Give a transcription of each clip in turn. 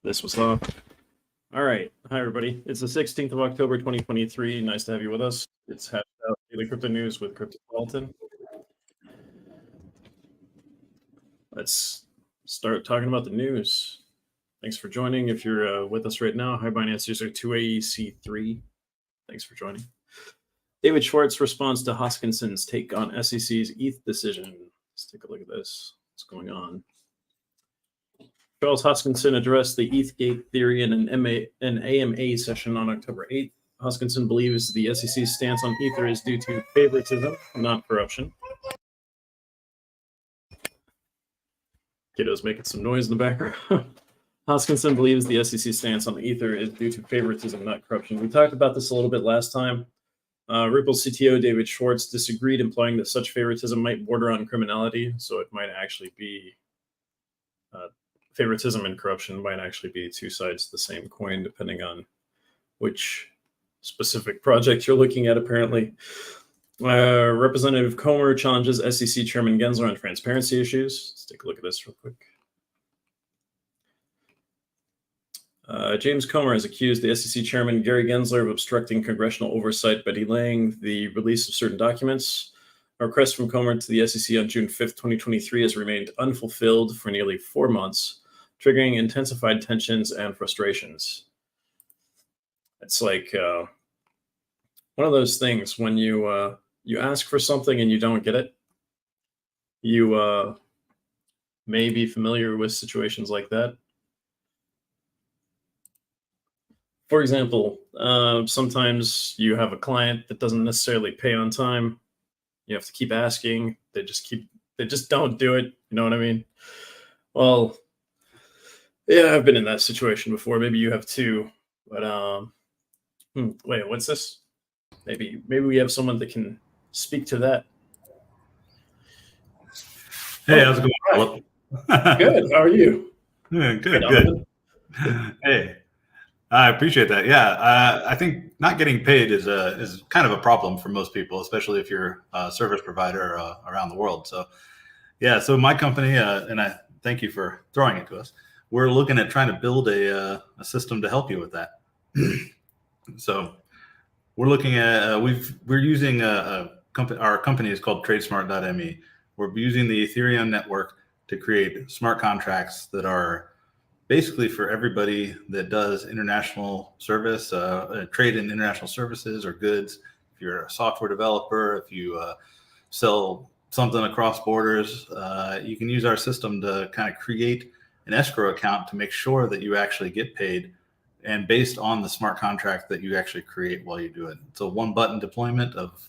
This was off. All right. Hi, everybody. It's the 16th of October, 2023. Nice to have you with us. It's Hashed Out Daily Crypto News with Cryptopolitan. Let's start talking about the news. Thanks for joining. If you're with us right now, hi, Binance user 2AEC3. Thanks for joining. David Schwartz responds to Hoskinson's take on SEC's ETH decision. Let's take a look at this. What's going on? Charles Hoskinson addressed the ETHgate theory in an AMA session on October 8th. Hoskinson believes the SEC's stance on Ether is due to favoritism, not corruption. Kiddo's making some noise in the background. Hoskinson believes the SEC stance on Ether is due to favoritism, not corruption. We talked about this a little bit last time. Ripple CTO David Schwartz disagreed, implying that such favoritism might border on criminality, so it might actually be favoritism and corruption might actually be two sides of the same coin, depending on which specific project you're looking at, apparently. Representative Comer challenges SEC Chairman Gensler on transparency issues. Let's take a look at this real quick. James Comer has accused the SEC Chairman Gary Gensler of obstructing congressional oversight by delaying the release of certain documents. A request from Comer to the SEC on June 5th, 2023 has remained unfulfilled for nearly 4 months, triggering intensified tensions and frustrations. It's like one of those things when you ask for something and you don't get it. You may be familiar with situations like that. For example, sometimes you have a client that doesn't necessarily pay on time. You have to keep asking. They just don't do it. You know what I mean? Well, yeah, I've been in that situation before. Maybe you have too. But wait, what's this? Maybe we have someone that can speak to that. Hey, how's it going? Good. How are you? Good. Hey, I appreciate that. Yeah, I think not getting paid is kind of a problem for most people, especially if you're a service provider around the world. So, yeah. So my company, and I thank you for throwing it to us. We're looking at trying to build a system to help you with that. So, we're looking at we're using a company. Our company is called TradeSmart.me. We're using the Ethereum network to create smart contracts that are basically for everybody that does international service, trade in international services or goods. If you're a software developer, if you sell something across borders, you can use our system to kind of create an escrow account to make sure that you actually get paid, and based on the smart contract that you actually create while you do it. It's a one-button deployment of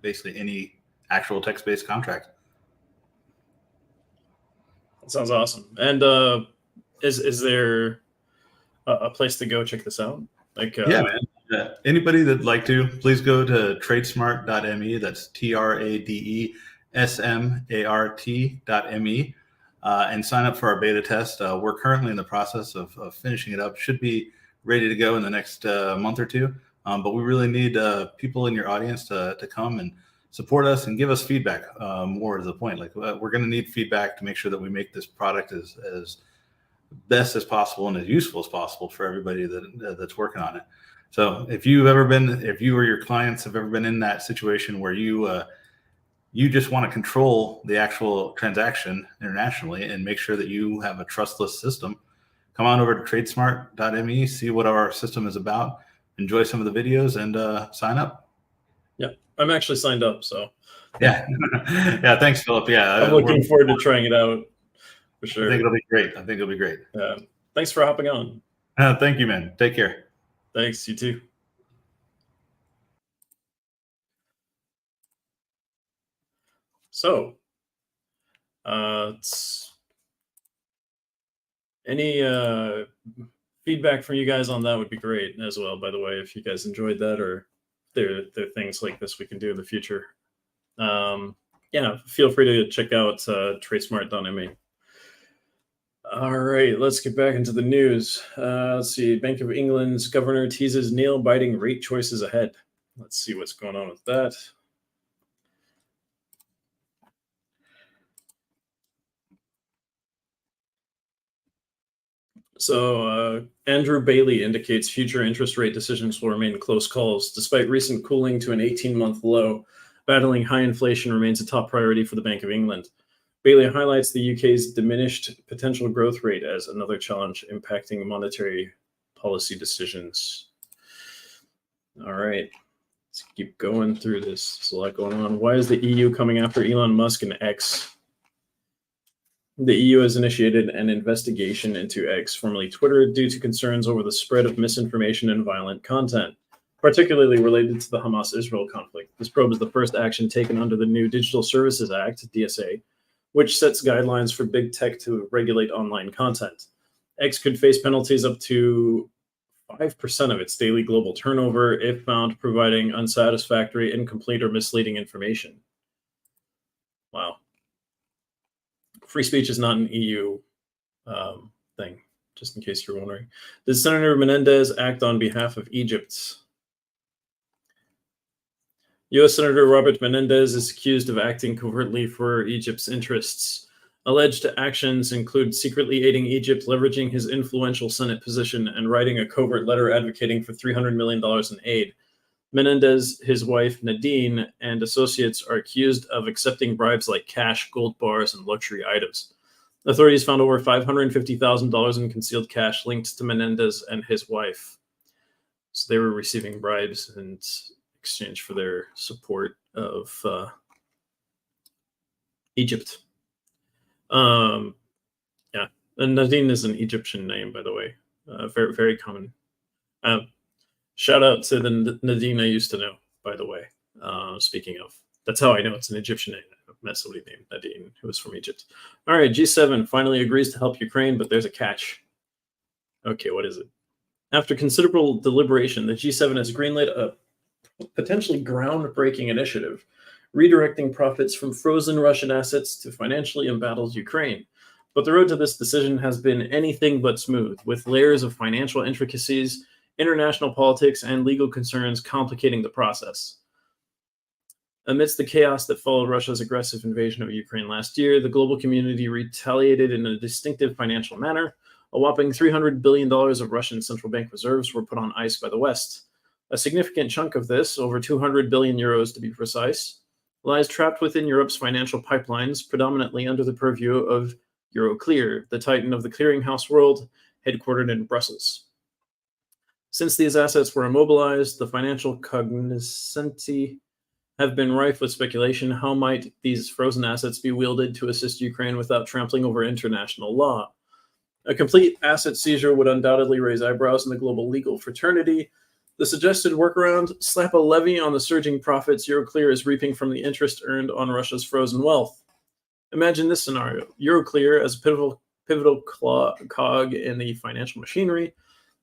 basically any actual text-based contract. That sounds awesome. And is there a place to go check this out? Like, yeah, man. Anybody that'd like to, please go to tradesmart.me. That's TRADESMART.me, and sign up for our beta test. We're currently in the process of finishing it up. Should be ready to go in the next month or two. But we really need people in your audience to come and support us and give us feedback. More to the point, like we're going to need feedback to make sure that we make this product as best as possible and as useful as possible for everybody that's working on it. So if you or your clients have ever been in that situation where you just want to control the actual transaction internationally and make sure that you have a trustless system, come on over to tradesmart.me, see what our system is about, enjoy some of the videos, and sign up. Yeah, I'm actually signed up, so. Yeah. Yeah, thanks, Philip. Yeah. I'm looking forward to trying it out. For sure. I think it'll be great. Thanks for hopping on. Thank you, man. Take care. Thanks. You too. So, any feedback from you guys on that would be great as well, by the way, if you guys enjoyed that, or there are things like this we can do in the future. Yeah, feel free to check out TradeSmart.me. All right, let's get back into the news. Let's see. Bank of England's governor teases nail-biting rate choices ahead. Let's see what's going on with that. So Andrew Bailey indicates future interest rate decisions will remain close calls. Despite recent cooling to an 18-month low, battling high inflation remains a top priority for the Bank of England. Bailey highlights the UK's diminished potential growth rate as another challenge impacting monetary policy decisions. All right, let's keep going through this. There's a lot going on. Why is the EU coming after Elon Musk and X? The EU has initiated an investigation into X, formerly Twitter, due to concerns over the spread of misinformation and violent content, particularly related to the Hamas-Israel conflict. This probe is the first action taken under the new Digital Services Act, DSA, which sets guidelines for big tech to regulate online content. X could face penalties up to 5% of its daily global turnover if found providing unsatisfactory, incomplete, or misleading information. Wow. Free speech is not an EU thing, just in case you're wondering. Did Senator Menendez act on behalf of Egypt? U.S. Senator Robert Menendez is accused of acting covertly for Egypt's interests. Alleged actions include secretly aiding Egypt, leveraging his influential Senate position, and writing a covert letter advocating for $300 million in aid. Menendez, his wife Nadine, and associates are accused of accepting bribes like cash, gold bars, and luxury items. Authorities found over $550,000 in concealed cash linked to Menendez and his wife. So they were receiving bribes in exchange for their support of Egypt. Yeah, and Nadine is an Egyptian name, by the way. Very, very common. Shout out to the Nadine I used to know, by the way. Speaking of, that's how I know it's an Egyptian name. I met somebody named Nadine who was from Egypt. All right, G7 finally agrees to help Ukraine, but there's a catch. Okay, what is it? After considerable deliberation, the G7 has greenlit a potentially groundbreaking initiative, redirecting profits from frozen Russian assets to financially embattled Ukraine. But the road to this decision has been anything but smooth, with layers of financial intricacies, international politics, and legal concerns complicating the process. Amidst the chaos that followed Russia's aggressive invasion of Ukraine last year, the global community retaliated in a distinctive financial manner. A whopping $300 billion of Russian central bank reserves were put on ice by the West. A significant chunk of this, over 200 billion euros to be precise, lies trapped within Europe's financial pipelines, predominantly under the purview of Euroclear, the titan of the clearinghouse world, headquartered in Brussels. Since these assets were immobilized, the financial cognoscenti have been rife with speculation. How might these frozen assets be wielded to assist Ukraine without trampling over international law? A complete asset seizure would undoubtedly raise eyebrows in the global legal fraternity. The suggested workaround: slap a levy on the surging profits Euroclear is reaping from the interest earned on Russia's frozen wealth. Imagine this scenario. Euroclear, as a pivotal cog in the financial machinery,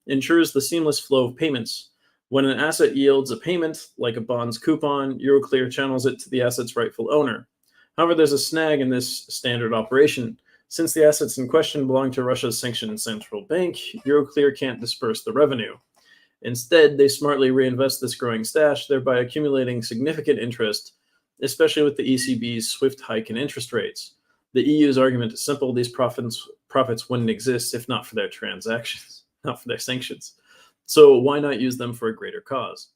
ensures the seamless flow of payments. When an asset yields a payment, like a bond's coupon, Euroclear channels it to the asset's rightful owner. However, there's a snag in this standard operation. Since the assets in question belong to Russia's sanctioned central bank, Euroclear can't disperse the revenue. Instead, they smartly reinvest this growing stash, thereby accumulating significant interest, especially with the ECB's swift hike in interest rates. The EU's argument is simple: these profits wouldn't exist if not for their transactions, not for their sanctions. So why not use them for a greater cause?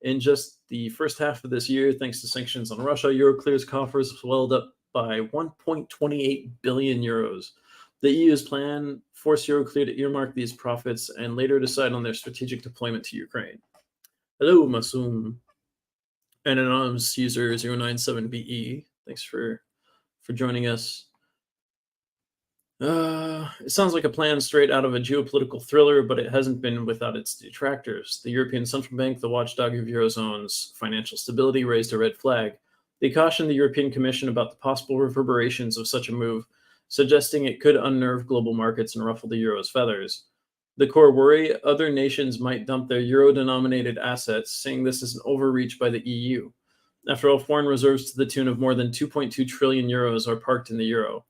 In just the first half of this year, thanks to sanctions on Russia, Euroclear's coffers swelled up by 1.28 billion euros. The EU's plan forced Euroclear to earmark these profits and later decide on their strategic deployment to Ukraine. Hello, Masum. And anonymous user 097BE. Thanks for joining us. It sounds like a plan straight out of a geopolitical thriller, but it hasn't been without its detractors. The European Central Bank, the watchdog of Eurozone's financial stability, raised a red flag. They cautioned the European Commission about the possible reverberations of such a move, suggesting it could unnerve global markets and ruffle the euro's feathers. The core worry: other nations might dump their euro-denominated assets, saying this is an overreach by the EU. After all, foreign reserves to the tune of more than 2.2 trillion euros are parked in the euro.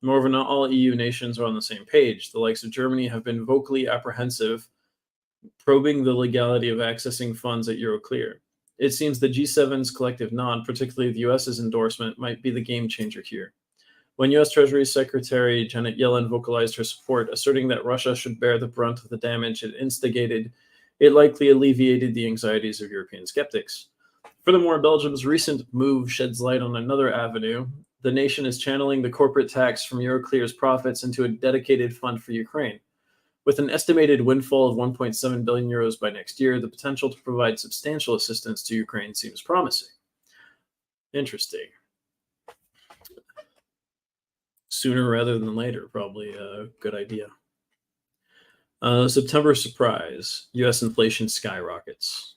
Moreover, not all EU nations are on the same page. The likes of Germany have been vocally apprehensive, probing the legality of accessing funds at Euroclear. It seems the G7's collective nod, particularly the US's endorsement, might be the game changer here. when U.S. Treasury Secretary Janet Yellen vocalized her support, asserting that Russia should bear the brunt of the damage it instigated, it likely alleviated the anxieties of European skeptics. Furthermore, Belgium's recent move sheds light on another avenue. The nation is channeling the corporate tax from Euroclear's profits into a dedicated fund for Ukraine. With an estimated windfall of 1.7 billion euros by next year, the potential to provide substantial assistance to Ukraine seems promising. Interesting. Sooner rather than later, probably a good idea. September surprise, U.S. inflation skyrockets.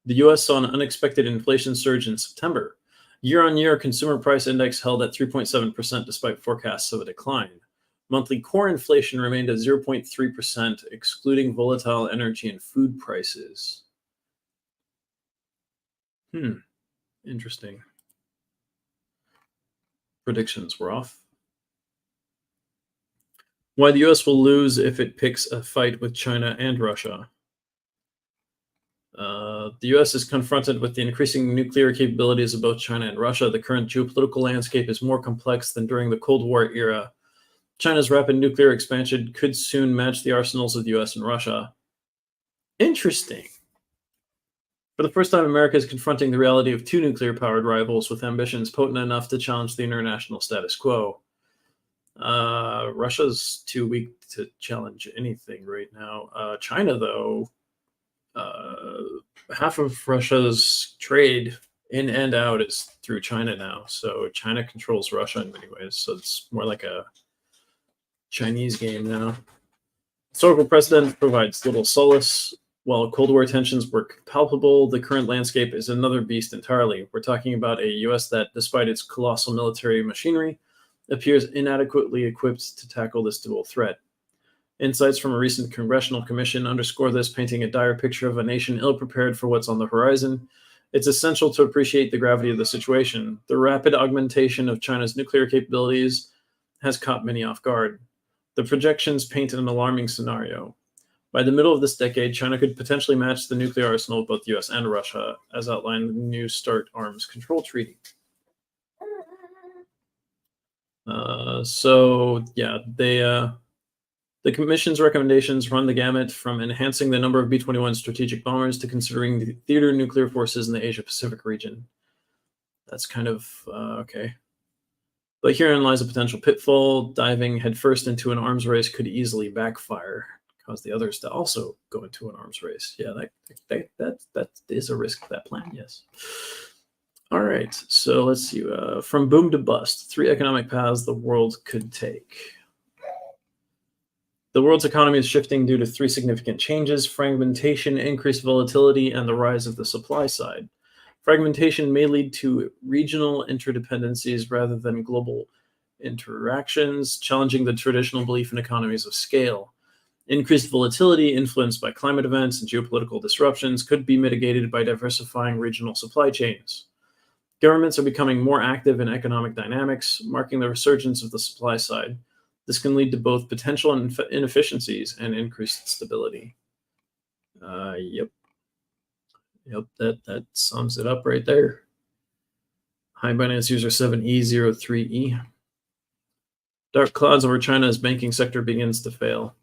The U.S. saw an unexpected inflation surge in September. Year-on-year consumer price index held at 3.7% despite forecasts of a decline. Monthly core inflation remained at 0.3%, excluding volatile energy and food prices. Interesting. Predictions were off. Why the U.S. will lose if it picks a fight with China and Russia. The U.S. is confronted with the increasing nuclear capabilities of both China and Russia. The current geopolitical landscape is more complex than during the Cold War era. China's rapid nuclear expansion could soon match the arsenals of the U.S. and Russia. Interesting. For the first time, America is confronting the reality of two nuclear-powered rivals with ambitions potent enough to challenge the international status quo. Russia's too weak to challenge anything right now. China, though, half of Russia's trade in and out is through China now. So China controls Russia in many ways. So it's more like a Chinese game now. Historical precedent provides little solace. While Cold War tensions were palpable, the current landscape is another beast entirely. We're talking about a U.S. that, despite its colossal military machinery, appears inadequately equipped to tackle this dual threat. Insights from a recent congressional commission underscore this, painting a dire picture of a nation ill-prepared for what's on the horizon. It's essential to appreciate the gravity of the situation. The rapid augmentation of China's nuclear capabilities has caught many off guard. The projections paint an alarming scenario. By the middle of this decade, China could potentially match the nuclear arsenal of both the U.S. and Russia, as outlined in the New START Arms Control Treaty. The Commission's recommendations run the gamut from enhancing the number of B-21 strategic bombers to considering the theater nuclear forces in the Asia-Pacific region. That's kind of okay. But herein lies a potential pitfall. Diving headfirst into an arms race could easily backfire, cause the others to also go into an arms race. Yeah, that is a risk of that plan, yes. All right, so let's see. From boom to bust, 3 economic paths the world could take. The world's economy is shifting due to 3 significant changes: fragmentation, increased volatility, and the rise of the supply side. Fragmentation may lead to regional interdependencies rather than global interactions, challenging the traditional belief in economies of scale. Increased volatility, influenced by climate events and geopolitical disruptions, could be mitigated by diversifying regional supply chains. Governments are becoming more active in economic dynamics, marking the resurgence of the supply side. This can lead to both potential inefficiencies and increased stability. Yep, that sums it up right there. Hi, Binance user 7E03E. Dark clouds over China's banking sector begins to fail.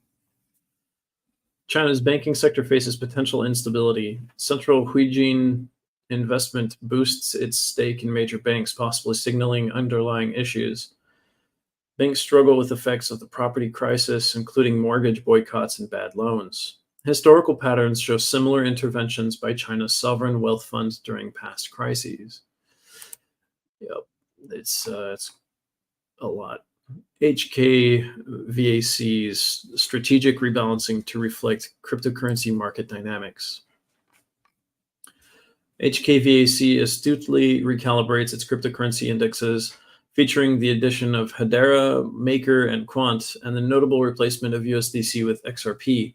China's banking sector faces potential instability. Central Huijin Investment boosts its stake in major banks, possibly signaling underlying issues. Banks struggle with effects of the property crisis, including mortgage boycotts and bad loans. Historical patterns show similar interventions by China's sovereign wealth funds during past crises. Yep, it's a lot. HKVAC's strategic rebalancing to reflect cryptocurrency market dynamics. HKVAC astutely recalibrates its cryptocurrency indexes, featuring the addition of Hedera, Maker, and Quant, and the notable replacement of USDC with XRP.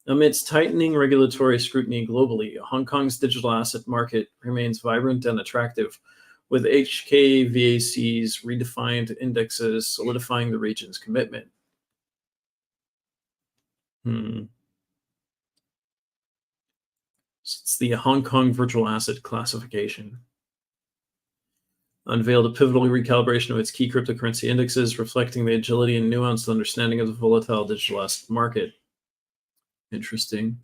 Amidst tightening regulatory scrutiny globally, Hong Kong's digital asset market remains vibrant and attractive, with HKVAC's redefined indexes solidifying the region's commitment. It's the Hong Kong virtual asset classification. unveiled a pivotal recalibration of its key cryptocurrency indexes, reflecting the agility and nuanced understanding of the volatile digital asset market. Interesting.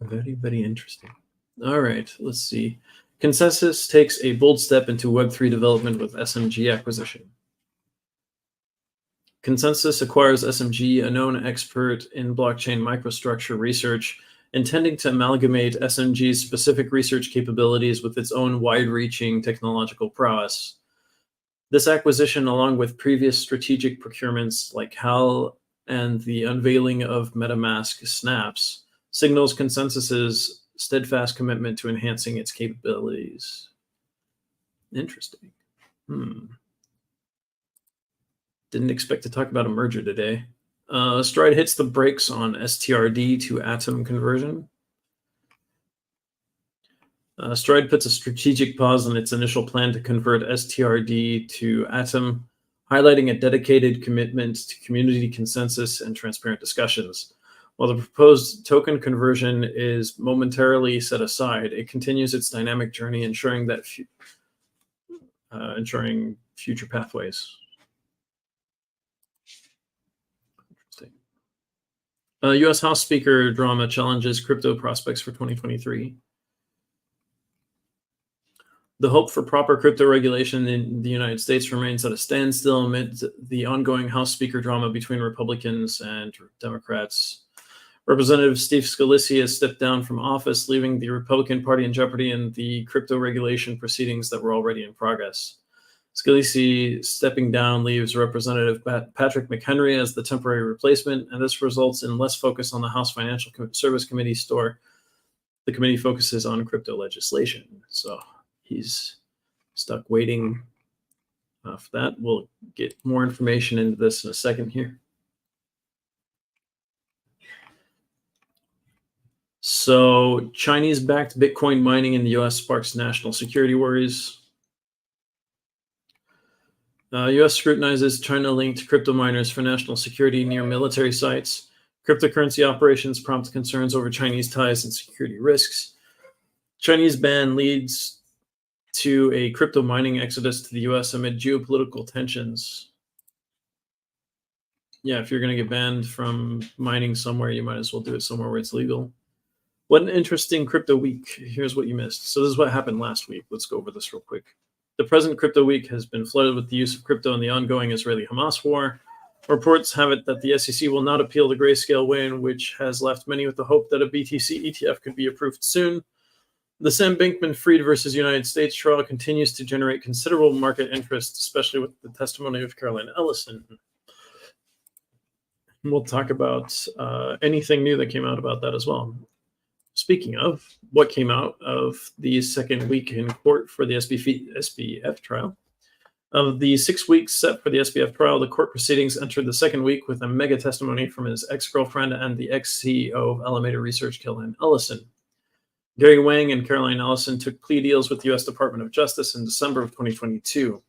Very, very interesting. All right, let's see. Consensus takes a bold step into Web3 development with SMG acquisition. Consensus acquires SMG, a known expert in blockchain microstructure research, intending to amalgamate SMG's specific research capabilities with its own wide-reaching technological prowess. This acquisition, along with previous strategic procurements like HAL and the unveiling of MetaMask snaps, signals Consensus's steadfast commitment to enhancing its capabilities. Interesting. Didn't expect to talk about a merger today. Stride hits the brakes on STRD to Atom conversion. Stride puts a strategic pause on its initial plan to convert STRD to Atom, highlighting a dedicated commitment to community consensus and transparent discussions. While the proposed token conversion is momentarily set aside, it continues its dynamic journey, ensuring future pathways. Interesting. U.S. House Speaker drama challenges crypto prospects for 2023. The hope for proper crypto regulation in the United States remains at a standstill amid the ongoing House Speaker drama between Republicans and Democrats. Representative Steve Scalise has stepped down from office, leaving the Republican Party in jeopardy in the crypto regulation proceedings that were already in progress. Scalise stepping down leaves Representative Patrick McHenry as the temporary replacement, and this results in less focus on the House Financial Service Committee store. The committee focuses on crypto legislation, so he's stuck waiting for that. We'll get more information into this in a second here. So Chinese-backed Bitcoin mining in the U.S. sparks national security worries. U.S. scrutinizes China-linked crypto miners for national security near military sites. Cryptocurrency operations prompt concerns over Chinese ties and security risks. Chinese ban leads to a crypto mining exodus to the U.S. amid geopolitical tensions. Yeah, if you're going to get banned from mining somewhere, you might as well do it somewhere where it's legal. What an interesting crypto week. Here's what you missed. So this is what happened last week. Let's go over this real quick. The present crypto week has been flooded with the use of crypto in the ongoing Israeli-Hamas war. Reports have it that the SEC will not appeal the Grayscale win, which has left many with the hope that a BTC ETF could be approved soon. The Sam Bankman-Fried versus United States trial continues to generate considerable market interest, especially with the testimony of Caroline Ellison. We'll talk about anything new that came out about that as well. Speaking of what came out of the second week in court for the SBF trial, of the 6 weeks set for the SBF trial, the court proceedings entered the second week with a mega testimony from his ex-girlfriend and the ex-CEO of Alameda Research, Caroline Ellison. Gary Wang and Caroline Ellison took plea deals with the U.S. Department of Justice in December of 2022.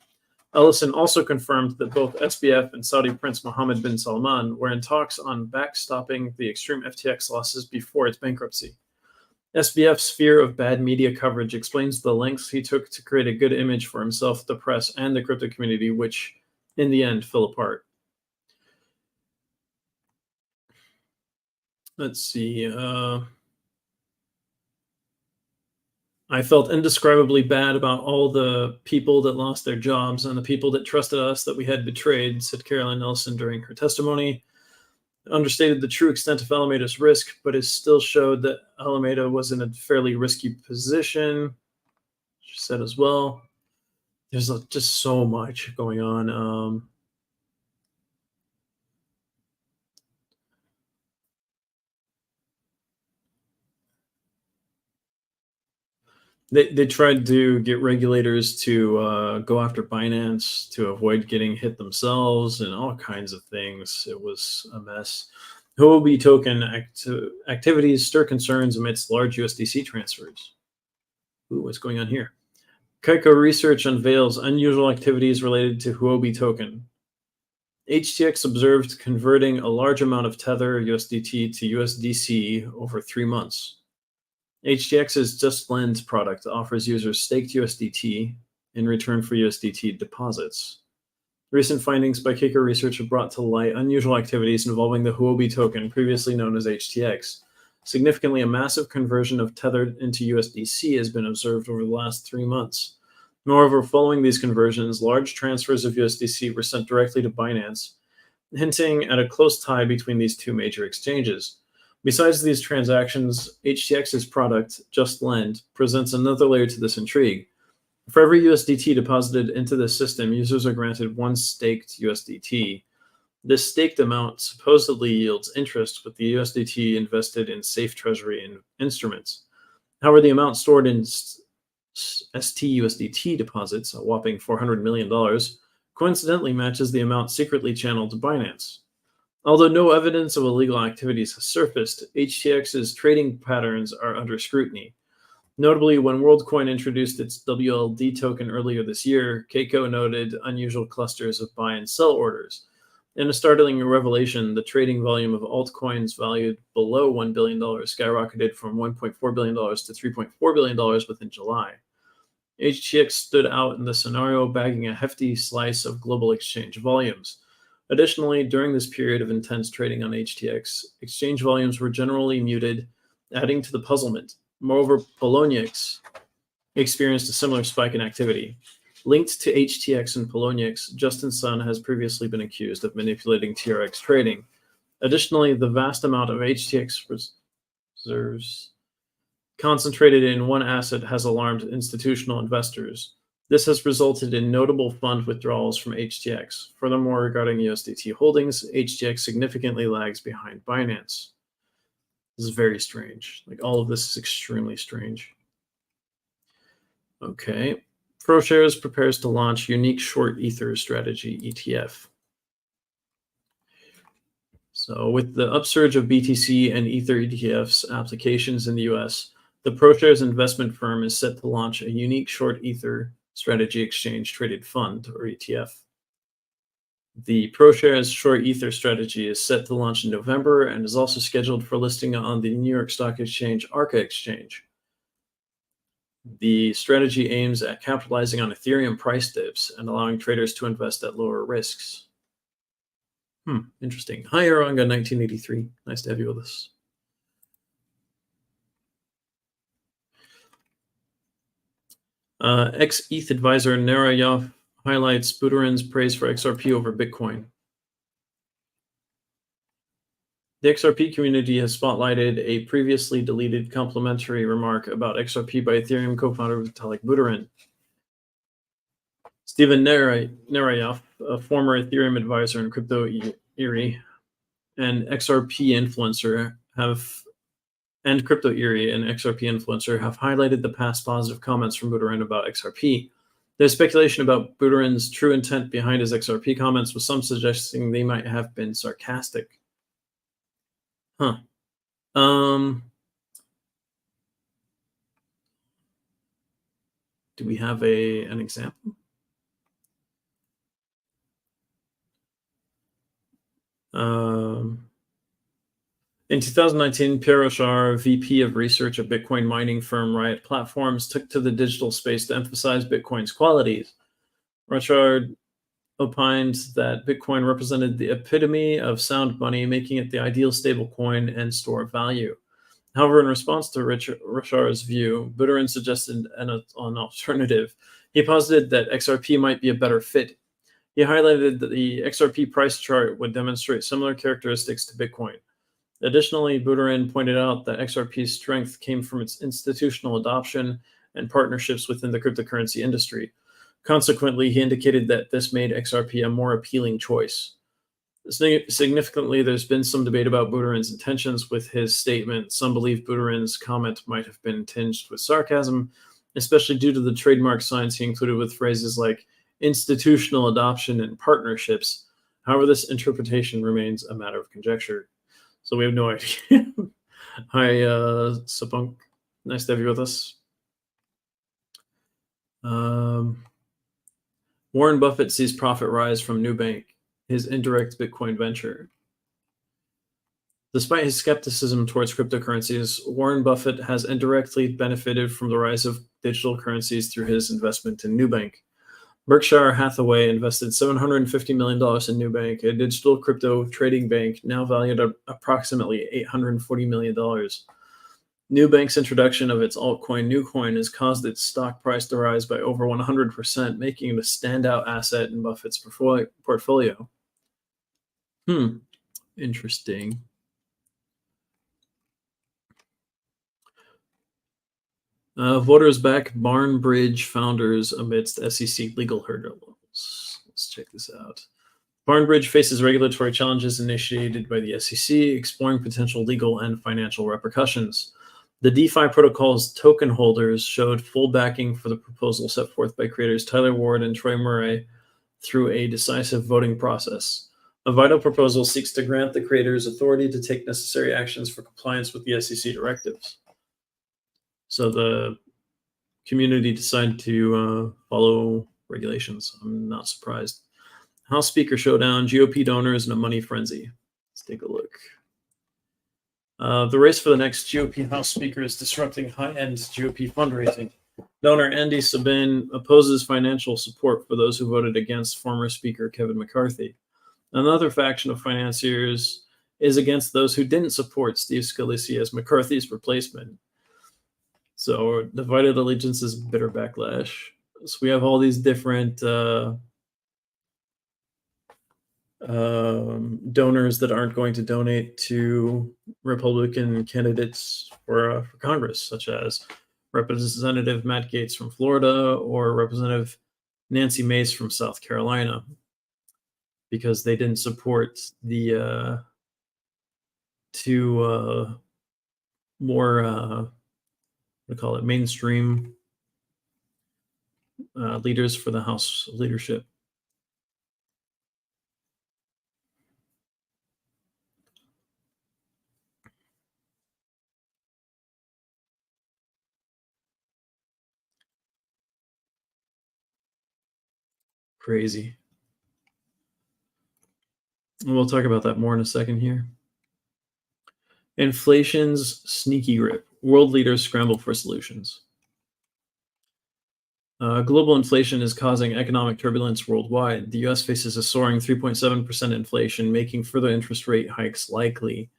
Ellison also confirmed that both SBF and Saudi Prince Mohammed bin Salman were in talks on backstopping the extreme FTX losses before its bankruptcy. SBF's fear of bad media coverage explains the lengths he took to create a good image for himself, the press, and the crypto community, which in the end fell apart. Let's see. I felt indescribably bad about all the people that lost their jobs and the people that trusted us that we had betrayed, said Caroline Ellison during her testimony. Understated the true extent of Alameda's risk, but it still showed that Alameda was in a fairly risky position, she said as well. There's just so much going on. They tried to get regulators to go after Binance to avoid getting hit themselves and all kinds of things. It was a mess. Huobi token activities stir concerns amidst large USDC transfers. Ooh, what's going on here? Kaiko Research unveils unusual activities related to Huobi token. HTX observed converting a large amount of Tether USDT to USDC over 3 months. HTX's Just Lend product offers users staked USDT in return for USDT deposits. Recent findings by Keiko Research have brought to light unusual activities involving the Huobi token, previously known as HTX. Significantly, a massive conversion of Tethered into USDC has been observed over the last 3 months. Moreover, following these conversions, large transfers of USDC were sent directly to Binance, hinting at a close tie between these two major exchanges. Besides these transactions, HTX's product, Just Lend, presents another layer to this intrigue. For every USDT deposited into the system, users are granted one staked USDT. This staked amount supposedly yields interest with the USDT invested in safe treasury instruments. However, the amount stored in STUSDT deposits, a whopping $400 million, coincidentally matches the amount secretly channeled to Binance. Although no evidence of illegal activities has surfaced, HTX's trading patterns are under scrutiny. Notably, when WorldCoin introduced its WLD token earlier this year, Keiko noted unusual clusters of buy and sell orders. In a startling revelation, the trading volume of altcoins valued below $1 billion skyrocketed from $1.4 billion to $3.4 billion within July. HTX stood out in the scenario, bagging a hefty slice of global exchange volumes. Additionally, during this period of intense trading on HTX, exchange volumes were generally muted, adding to the puzzlement. Moreover, Poloniex experienced a similar spike in activity. Linked to HTX and Poloniex, Justin Sun has previously been accused of manipulating TRX trading. Additionally, the vast amount of HTX reserves concentrated in one asset has alarmed institutional investors. This has resulted in notable fund withdrawals from HTX. Furthermore, regarding USDT holdings, HTX significantly lags behind Binance. This is very strange. Like, all of this is extremely strange. Okay. ProShares prepares to launch unique short Ether strategy ETF. So with the upsurge of BTC and Ether ETFs applications in the US, the ProShares investment firm is set to launch a unique short Ether strategy exchange traded fund, or ETF. The ProShares short Ether strategy is set to launch in November and is also scheduled for listing on the New York Stock Exchange ARCA exchange. The strategy aims at capitalizing on Ethereum price dips and allowing traders to invest at lower risks. Interesting. Hi, Aranga 1983. Nice to have you with us. Ex-ETH advisor Narayav highlights Buterin's praise for XRP over Bitcoin. The XRP community has spotlighted a previously deleted complimentary remark about XRP by Ethereum co-founder Vitalik Buterin. Steven Narayav, a former Ethereum advisor and Crypto Eerie, and XRP influencer and Crypto Eerie and XRP influencer have highlighted the past positive comments from Buterin about XRP. There's speculation about Buterin's true intent behind his XRP comments, with some suggesting they might have been sarcastic. Do we have an example? In 2019, Pierre Rochard, VP of research at Bitcoin mining firm Riot Platforms, took to the digital space to emphasize Bitcoin's qualities. Rochard opined that Bitcoin represented the epitome of sound money, making it the ideal stablecoin and store of value. However, in response to Rochard's view, Buterin suggested an alternative. He posited that XRP might be a better fit. He highlighted that the XRP price chart would demonstrate similar characteristics to Bitcoin. Additionally, Buterin pointed out that XRP's strength came from its institutional adoption and partnerships within the cryptocurrency industry. Consequently, he indicated that this made XRP a more appealing choice. Significantly, there's been some debate about Buterin's intentions with his statement. Some believe Buterin's comment might have been tinged with sarcasm, especially due to the trademark signs he included with phrases like institutional adoption and partnerships. However, this interpretation remains a matter of conjecture. So we have no idea. Hi, Sapunk. Nice to have you with us. Warren Buffett sees profit rise from Nubank, his indirect Bitcoin venture. Despite his skepticism towards cryptocurrencies, Warren Buffett has indirectly benefited from the rise of digital currencies through his investment in Nubank. Berkshire Hathaway invested $750 million in Nubank, a digital crypto trading bank now valued at approximately $840 million. Nubank's introduction of its altcoin Nucoin has caused its stock price to rise by over 100%, making it a standout asset in Buffett's portfolio. Interesting. Voters back Barnbridge founders amidst SEC legal hurdles. Let's check this out. Barnbridge faces regulatory challenges initiated by the SEC, exploring potential legal and financial repercussions. The DeFi protocol's token holders showed full backing for the proposal set forth by creators Tyler Ward and Troy Murray through a decisive voting process. A vital proposal seeks to grant the creators authority to take necessary actions for compliance with the SEC directives. So the community decided to follow regulations. I'm not surprised. House Speaker showdown, GOP donors, and a money frenzy. Let's take a look. The race for the next GOP House Speaker is disrupting high-end GOP fundraising. Donor Andy Sabin opposes financial support for those who voted against former Speaker Kevin McCarthy. Another faction of financiers is against those who didn't support Steve Scalise as McCarthy's replacement. So divided allegiances, bitter backlash. So we have all these different donors that aren't going to donate to Republican candidates for Congress, such as Representative Matt Gaetz from Florida or Representative Nancy Mace from South Carolina, because they didn't support the two more mainstream leaders for the House leadership. Crazy. And we'll talk about that more in a second here. Inflation's sneaky grip. World leaders scramble for solutions. Global inflation is causing economic turbulence worldwide. The U.S. faces a soaring 3.7% inflation, making further interest rate hikes likely.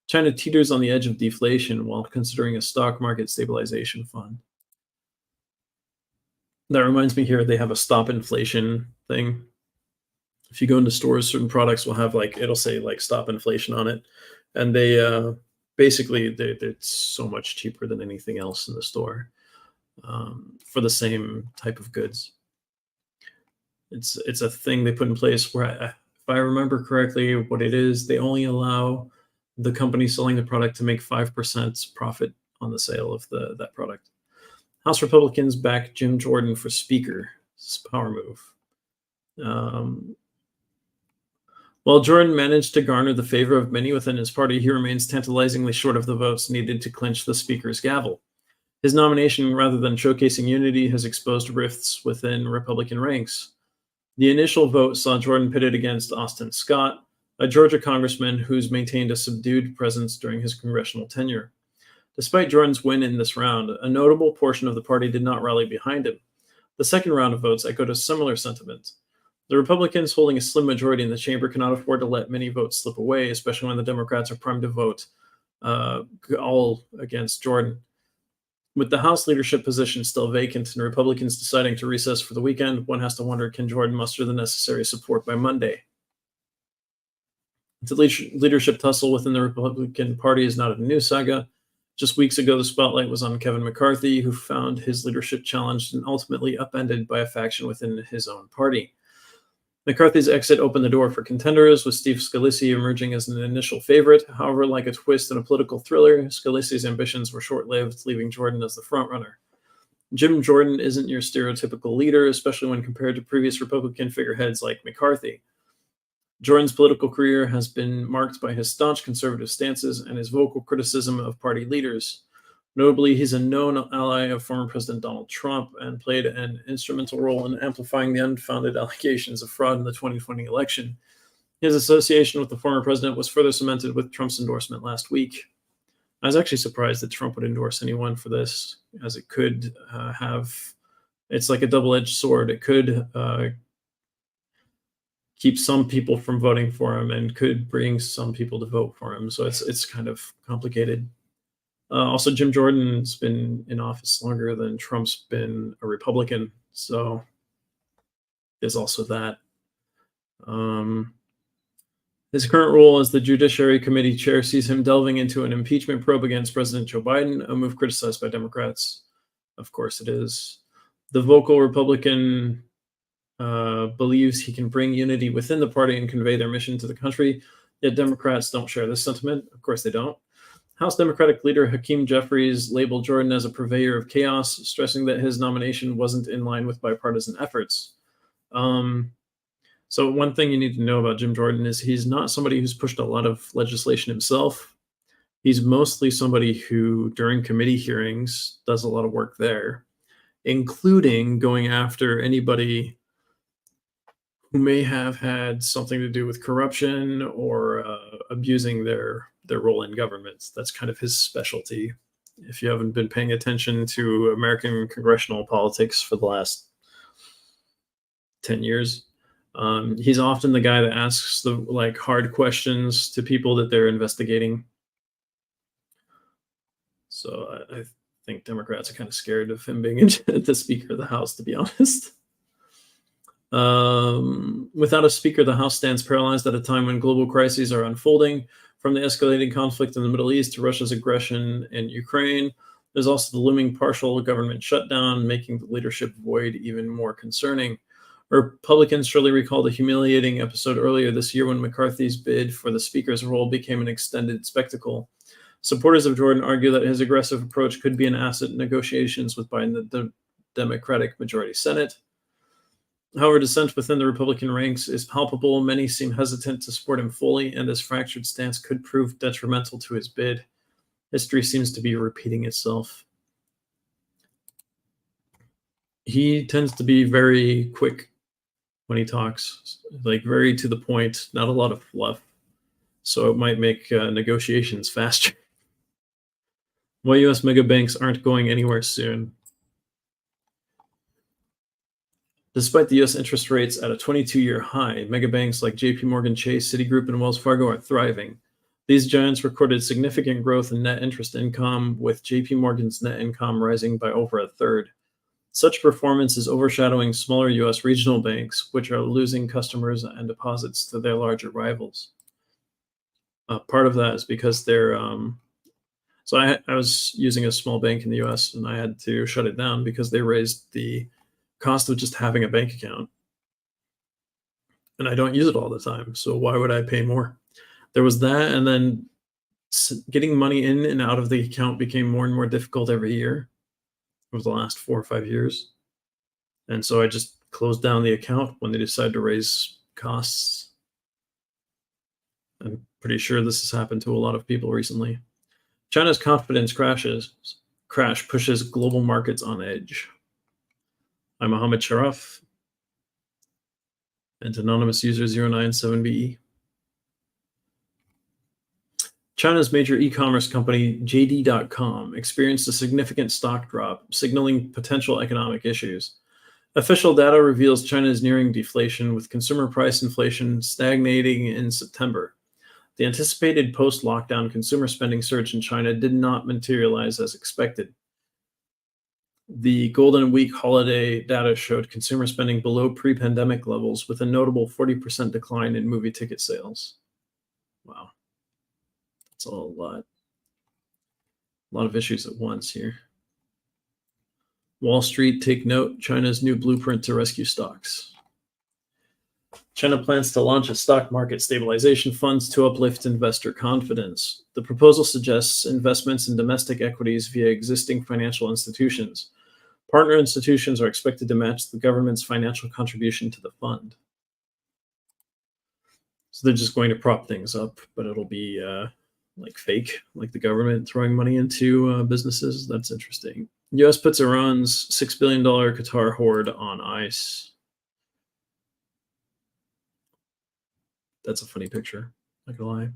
China teeters on the edge of deflation while considering a stock market stabilization fund. That reminds me here, they have a stop inflation thing. If you go into stores, certain products will have it'll say stop inflation on it. And they basically, it's so much cheaper than anything else in the store. For the same type of goods. It's a thing they put in place where, if I remember correctly, what it is, they only allow the company selling the product to make 5% profit on the sale of that product. House Republicans back Jim Jordan for Speaker. This is a power move. While Jordan managed to garner the favor of many within his party, he remains tantalizingly short of the votes needed to clinch the Speaker's gavel. His nomination, rather than showcasing unity, has exposed rifts within Republican ranks. The initial vote saw Jordan pitted against Austin Scott, a Georgia congressman who's maintained a subdued presence during his congressional tenure. Despite Jordan's win in this round, a notable portion of the party did not rally behind him. The second round of votes echoed a similar sentiment. The Republicans, holding a slim majority in the chamber, cannot afford to let many votes slip away, especially when the Democrats are primed to vote all against Jordan. With the House leadership position still vacant and Republicans deciding to recess for the weekend, one has to wonder, can Jordan muster the necessary support by Monday? The leadership tussle within the Republican Party is not a new saga. Just weeks ago, the spotlight was on Kevin McCarthy, who found his leadership challenged and ultimately upended by a faction within his own party. McCarthy's exit opened the door for contenders, with Steve Scalise emerging as an initial favorite. However, like a twist in a political thriller, Scalise's ambitions were short-lived, leaving Jordan as the frontrunner. Jim Jordan isn't your stereotypical leader, especially when compared to previous Republican figureheads like McCarthy. Jordan's political career has been marked by his staunch conservative stances and his vocal criticism of party leaders. Notably, he's a known ally of former President Donald Trump and played an instrumental role in amplifying the unfounded allegations of fraud in the 2020 election. His association with the former president was further cemented with Trump's endorsement last week. I was actually surprised that Trump would endorse anyone for this, as it could it's like a double-edged sword. It could keep some people from voting for him and could bring some people to vote for him. So it's kind of complicated. Also, Jim Jordan's been in office longer than Trump's been a Republican. So there's also that. His current role as the Judiciary Committee chair sees him delving into an impeachment probe against President Joe Biden, a move criticized by Democrats. Of course it is. The vocal Republican believes he can bring unity within the party and convey their mission to the country, yet Democrats don't share this sentiment. Of course they don't. House Democratic leader Hakeem Jeffries labeled Jordan as a purveyor of chaos, stressing that his nomination wasn't in line with bipartisan efforts. So one thing you need to know about Jim Jordan is he's not somebody who's pushed a lot of legislation himself. He's mostly somebody who, during committee hearings, does a lot of work there, including going after anybody who may have had something to do with corruption or abusing their role in government. That's kind of his specialty. If you haven't been paying attention to American congressional politics for the last 10 years, he's often the guy that asks the hard questions to people that they're investigating. So I think Democrats are kind of scared of him being the Speaker of the House, to be honest. Without a Speaker, the House stands paralyzed at a time when global crises are unfolding, from the escalating conflict in the Middle East to Russia's aggression in Ukraine. There's also the looming partial government shutdown, making the leadership void even more concerning. Republicans surely recall the humiliating episode earlier this year when McCarthy's bid for the Speaker's role became an extended spectacle. Supporters of Jordan argue that his aggressive approach could be an asset in negotiations with Biden, the Democratic majority Senate. However, dissent within the Republican ranks is palpable. Many seem hesitant to support him fully, and this fractured stance could prove detrimental to his bid. History seems to be repeating itself. He tends to be very quick when he talks, very to the point, not a lot of fluff. So it might make negotiations faster. Why U.S. mega banks aren't going anywhere soon. Despite the U.S. interest rates at a 22-year high, mega banks like JP Morgan Chase, Citigroup, and Wells Fargo are thriving. These giants recorded significant growth in net interest income, with JP Morgan's net income rising by over a third. Such performance is overshadowing smaller U.S. regional banks, which are losing customers and deposits to their larger rivals. Part of that is because they're so I was using a small bank in the U.S. and I had to shut it down because they raised the cost of just having a bank account. And I don't use it all the time, so why would I pay more? There was that, and then getting money in and out of the account became more and more difficult every year over the last 4 or 5 years. And so I just closed down the account when they decided to raise costs. I'm pretty sure this has happened to a lot of people recently. China's confidence crash pushes global markets on edge. I'm Mohammed Sharaf, and anonymous user 097BE. China's major e-commerce company, JD.com, experienced a significant stock drop, signaling potential economic issues. Official data reveals China is nearing deflation, with consumer price inflation stagnating in September. The anticipated post-lockdown consumer spending surge in China did not materialize as expected. The Golden Week holiday data showed consumer spending below pre-pandemic levels, with a notable 40% decline in movie ticket sales. Wow. That's a lot. A lot of issues at once here. Wall Street, take note, China's new blueprint to rescue stocks. China plans to launch a stock market stabilization fund to uplift investor confidence. The proposal suggests investments in domestic equities via existing financial institutions. Partner institutions are expected to match the government's financial contribution to the fund. So they're just going to prop things up, but it'll be fake, like the government throwing money into businesses. That's interesting. U.S. puts Iran's $6 billion Qatar hoard on ice. That's a funny picture. Not gonna lie.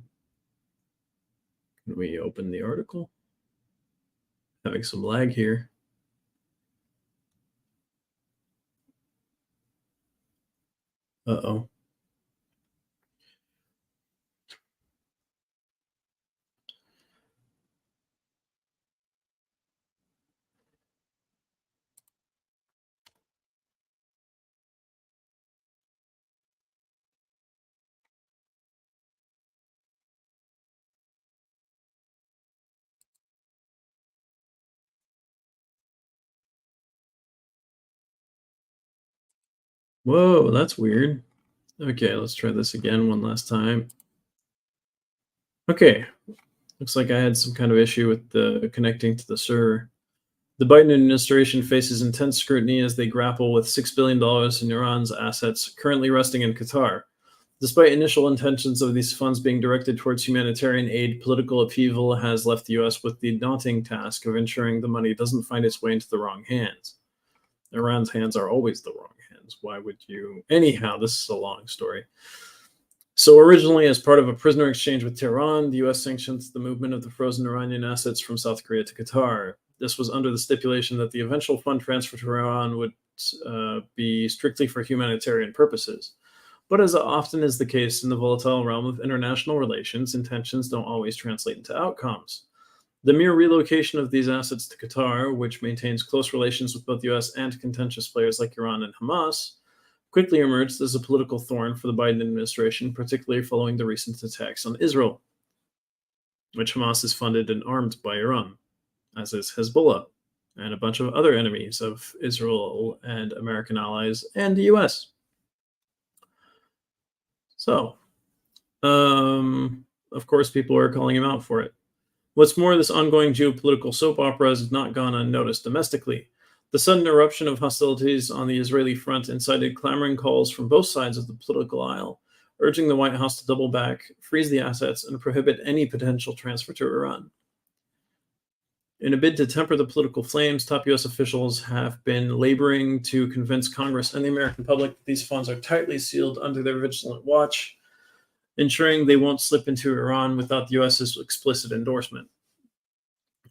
Can we open the article? Having some lag here. Uh-oh. Whoa, that's weird. Okay, let's try this again one last time. Okay, looks like I had some kind of issue with the connecting to the server. The Biden administration faces intense scrutiny as they grapple with $6 billion in Iran's assets currently resting in Qatar. Despite initial intentions of these funds being directed towards humanitarian aid, political upheaval has left the U.S. with the daunting task of ensuring the money doesn't find its way into the wrong hands. Iran's hands are always the wrong hands. Why would you? Anyhow, this is a long story. So originally, as part of a prisoner exchange with Tehran, the U.S. sanctions the movement of the frozen Iranian assets from South Korea to Qatar. This was under the stipulation that the eventual fund transfer to Iran would be strictly for humanitarian purposes. But as often is the case in the volatile realm of international relations, intentions don't always translate into outcomes. The mere relocation of these assets to Qatar, which maintains close relations with both US and contentious players like Iran and Hamas, quickly emerged as a political thorn for the Biden administration, particularly following the recent attacks on Israel, which Hamas is funded and armed by Iran, as is Hezbollah and a bunch of other enemies of Israel and American allies and the US. So, of course, people are calling him out for it. What's more, this ongoing geopolitical soap opera has not gone unnoticed domestically. The sudden eruption of hostilities on the Israeli front incited clamoring calls from both sides of the political aisle, urging the White House to double back, freeze the assets, and prohibit any potential transfer to Iran. In a bid to temper the political flames, top U.S. officials have been laboring to convince Congress and the American public that these funds are tightly sealed under their vigilant watch, ensuring they won't slip into Iran without the U.S.'s explicit endorsement.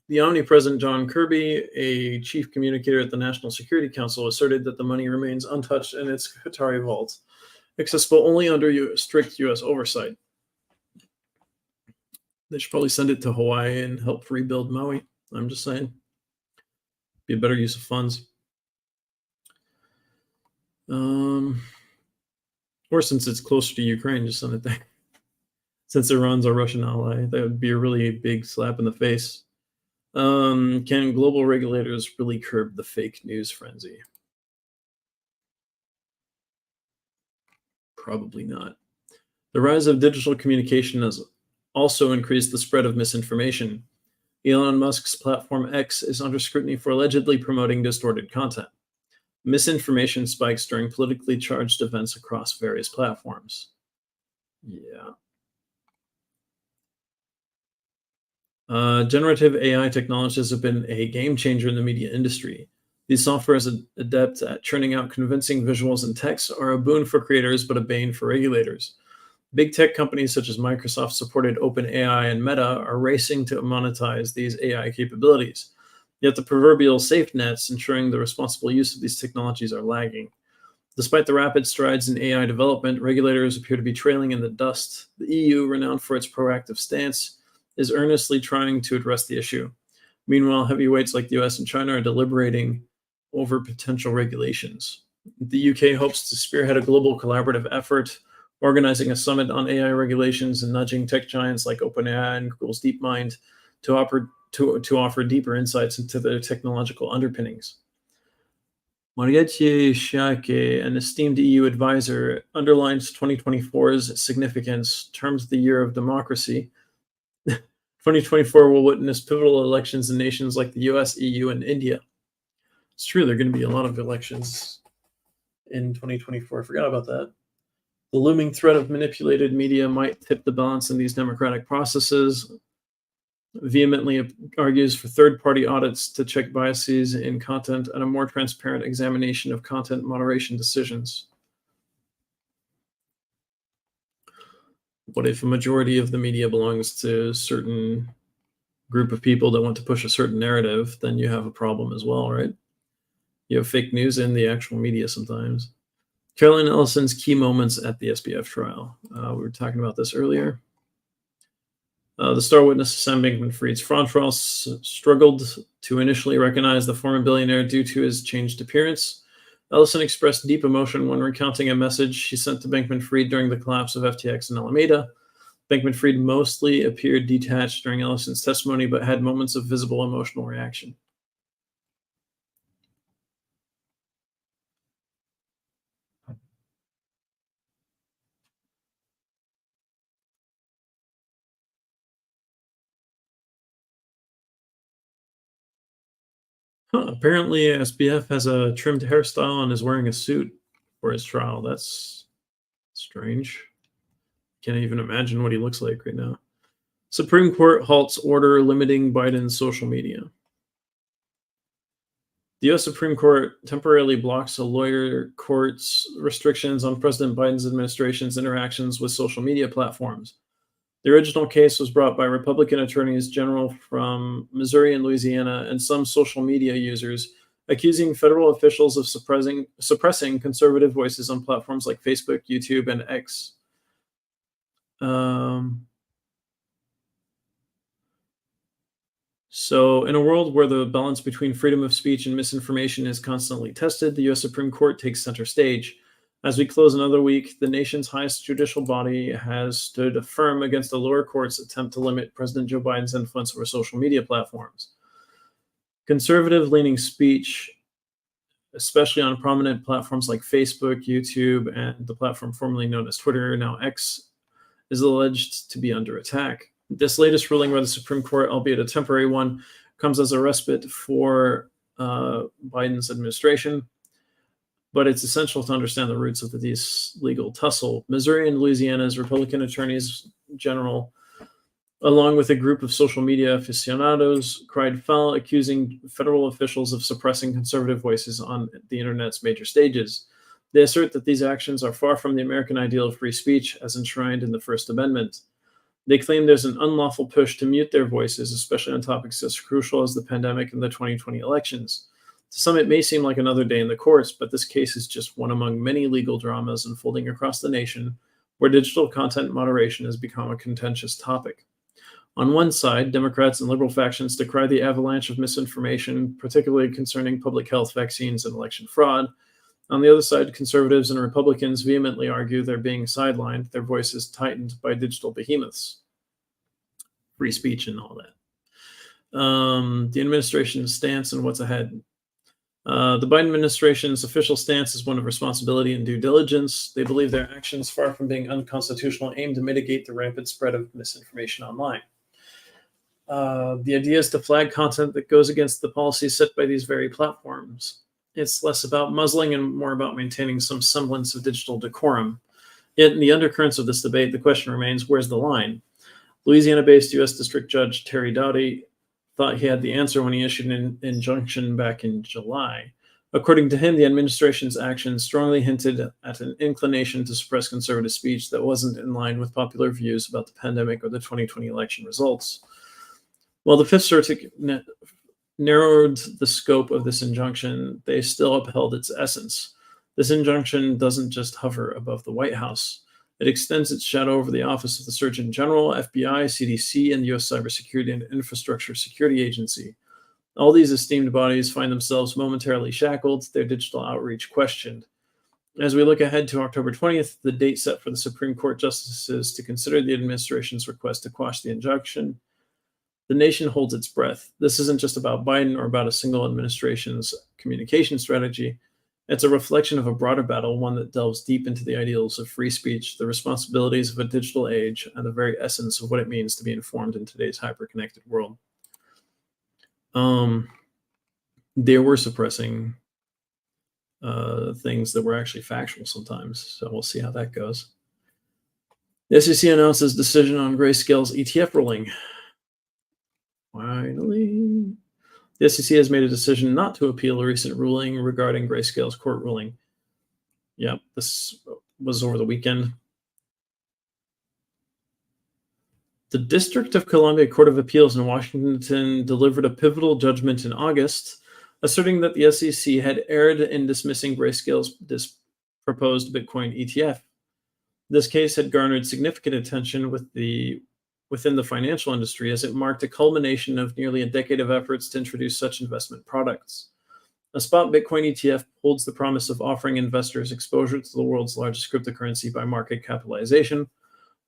The omnipresent John Kirby, a chief communicator at the National Security Council, asserted that the money remains untouched in its Qatari vault, accessible only under strict U.S. oversight. They should probably send it to Hawaii and help rebuild Maui. I'm just saying. Be a better use of funds. Or since it's closer to Ukraine, just send it there. Since Iran's our Russian ally, that would be a really big slap in the face. Can global regulators really curb the fake news frenzy? Probably not. The rise of digital communication has also increased the spread of misinformation. Elon Musk's platform X is under scrutiny for allegedly promoting distorted content. Misinformation spikes during politically charged events across various platforms. Yeah. Generative AI technologies have been a game changer in the media industry. These softwares adept at churning out convincing visuals and text are a boon for creators, but a bane for regulators. Big tech companies such as Microsoft supported OpenAI and Meta are racing to monetize these AI capabilities. Yet the proverbial safe nets ensuring the responsible use of these technologies are lagging. Despite the rapid strides in AI development, regulators appear to be trailing in the dust. The EU, renowned for its proactive stance, is earnestly trying to address the issue. Meanwhile, heavyweights like the US and China are deliberating over potential regulations. The UK hopes to spearhead a global collaborative effort, organizing a summit on AI regulations and nudging tech giants like OpenAI and Google's DeepMind to offer deeper insights into their technological underpinnings. Marietje Schaake, an esteemed EU advisor, underlines 2024's significance, terms the year of democracy. 2024 will witness pivotal elections in nations like the US, EU, and India. It's true, there are going to be a lot of elections in 2024. I forgot about that. The looming threat of manipulated media might tip the balance in these democratic processes. Vehemently argues for third-party audits to check biases in content and a more transparent examination of content moderation decisions. What if a majority of the media belongs to a certain group of people that want to push a certain narrative? Then you have a problem as well, right? You have fake news in the actual media sometimes. Carolyn Ellison's key moments at the SBF trial. We were talking about this earlier. The star witness Sam Bankman-Fried's fraud trial struggled to initially recognize the former billionaire due to his changed appearance. Ellison expressed deep emotion when recounting a message she sent to Bankman-Fried during the collapse of FTX in Alameda. Bankman-Fried mostly appeared detached during Ellison's testimony, but had moments of visible emotional reaction. Apparently, SBF has a trimmed hairstyle and is wearing a suit for his trial. That's strange. Can't even imagine what he looks like right now. Supreme Court halts order limiting Biden's social media. The U.S. Supreme Court temporarily blocks a lower court's restrictions on President Biden's administration's interactions with social media platforms. The original case was brought by Republican attorneys general from Missouri and Louisiana and some social media users, accusing federal officials of suppressing conservative voices on platforms like Facebook, YouTube, and X. So, in a world where the balance between freedom of speech and misinformation is constantly tested, the U.S. Supreme Court takes center stage. As we close another week, the nation's highest judicial body has stood firm against the lower court's attempt to limit President Joe Biden's influence over social media platforms. Conservative-leaning speech, especially on prominent platforms like Facebook, YouTube, and the platform formerly known as Twitter, now X, is alleged to be under attack. This latest ruling by the Supreme Court, albeit a temporary one, comes as a respite for Biden's administration. But it's essential to understand the roots of this legal tussle. Missouri and Louisiana's Republican attorneys general, along with a group of social media aficionados, cried foul, accusing federal officials of suppressing conservative voices on the internet's major stages. They assert that these actions are far from the American ideal of free speech as enshrined in the First Amendment. They claim there's an unlawful push to mute their voices, especially on topics as crucial as the pandemic and the 2020 elections. To some, it may seem like another day in the courts, but this case is just one among many legal dramas unfolding across the nation where digital content moderation has become a contentious topic. On one side, Democrats and liberal factions decry the avalanche of misinformation, particularly concerning public health, vaccines, and election fraud. On the other side, conservatives and Republicans vehemently argue they're being sidelined, their voices tightened by digital behemoths. Free speech and all that. The administration's stance and what's ahead. The Biden administration's official stance is one of responsibility and due diligence. They believe their actions, far from being unconstitutional, aim to mitigate the rampant spread of misinformation online. The idea is to flag content that goes against the policies set by these very platforms. It's less about muzzling and more about maintaining some semblance of digital decorum. Yet in the undercurrents of this debate, the question remains, where's the line? Louisiana-based U.S. District Judge Terry Doughty thought he had the answer when he issued an injunction back in July. According to him, the administration's actions strongly hinted at an inclination to suppress conservative speech that wasn't in line with popular views about the pandemic or the 2020 election results. While the Fifth Circuit narrowed the scope of this injunction, they still upheld its essence. This injunction doesn't just hover above the White House. It extends its shadow over the Office of the Surgeon General, FBI, CDC, and the U.S. Cybersecurity and Infrastructure Security Agency. All these esteemed bodies find themselves momentarily shackled, their digital outreach questioned. As we look ahead to October 20th, the date set for the Supreme Court justices to consider the administration's request to quash the injunction, the nation holds its breath. This isn't just about Biden or about a single administration's communication strategy. It's a reflection of a broader battle, one that delves deep into the ideals of free speech, the responsibilities of a digital age, and the very essence of what it means to be informed in today's hyper-connected world. They were suppressing things that were actually factual sometimes, so we'll see how that goes. The SEC announces decision on Grayscale's ETF ruling. Finally, the SEC has made a decision not to appeal a recent ruling regarding Grayscale's court ruling. Yep, this was over the weekend. The District of Columbia Court of Appeals in Washington delivered a pivotal judgment in August, asserting that the SEC had erred in dismissing Grayscale's proposed Bitcoin ETF. This case had garnered significant attention within the financial industry, as it marked a culmination of nearly a decade of efforts to introduce such investment products. A spot Bitcoin ETF holds the promise of offering investors exposure to the world's largest cryptocurrency by market capitalization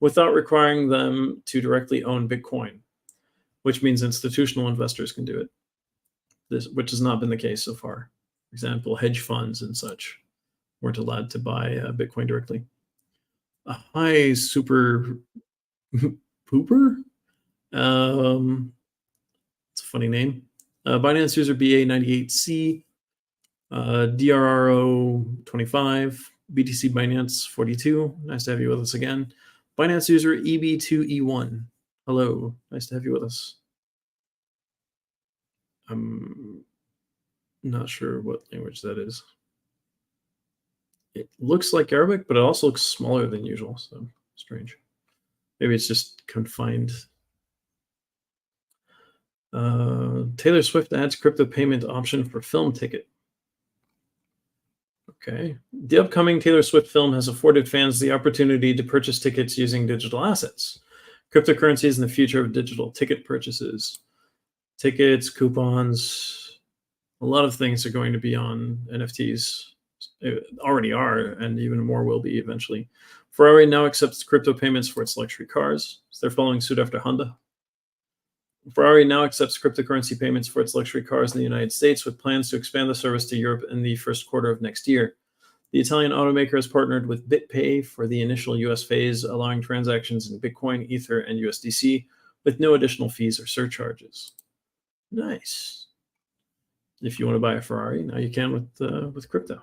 without requiring them to directly own Bitcoin, which means institutional investors can do it, which has not been the case so far. For example, hedge funds and such weren't allowed to buy Bitcoin directly. Hi, Super Pooper? It's a funny name. Binance user BA98C, DRRO25, BTC Binance 42. Nice to have you with us again. Binance user EB2E1. Hello. Nice to have you with us. I'm not sure what language that is. It looks like Arabic, but it also looks smaller than usual, so strange. Maybe it's just confined. Taylor Swift adds crypto payment option for film ticket. Okay. The upcoming Taylor Swift film has afforded fans the opportunity to purchase tickets using digital assets. Cryptocurrency is in the future of digital ticket purchases. Tickets, coupons, a lot of things are going to be on NFTs. It already are, and even more will be eventually. Ferrari now accepts crypto payments for its luxury cars. So they're following suit after Honda. Ferrari now accepts cryptocurrency payments for its luxury cars in the United States, with plans to expand the service to Europe in the first quarter of next year. The Italian automaker has partnered with BitPay for the initial US phase, allowing transactions in Bitcoin, Ether, and USDC with no additional fees or surcharges. Nice. If you want to buy a Ferrari, now you can with crypto.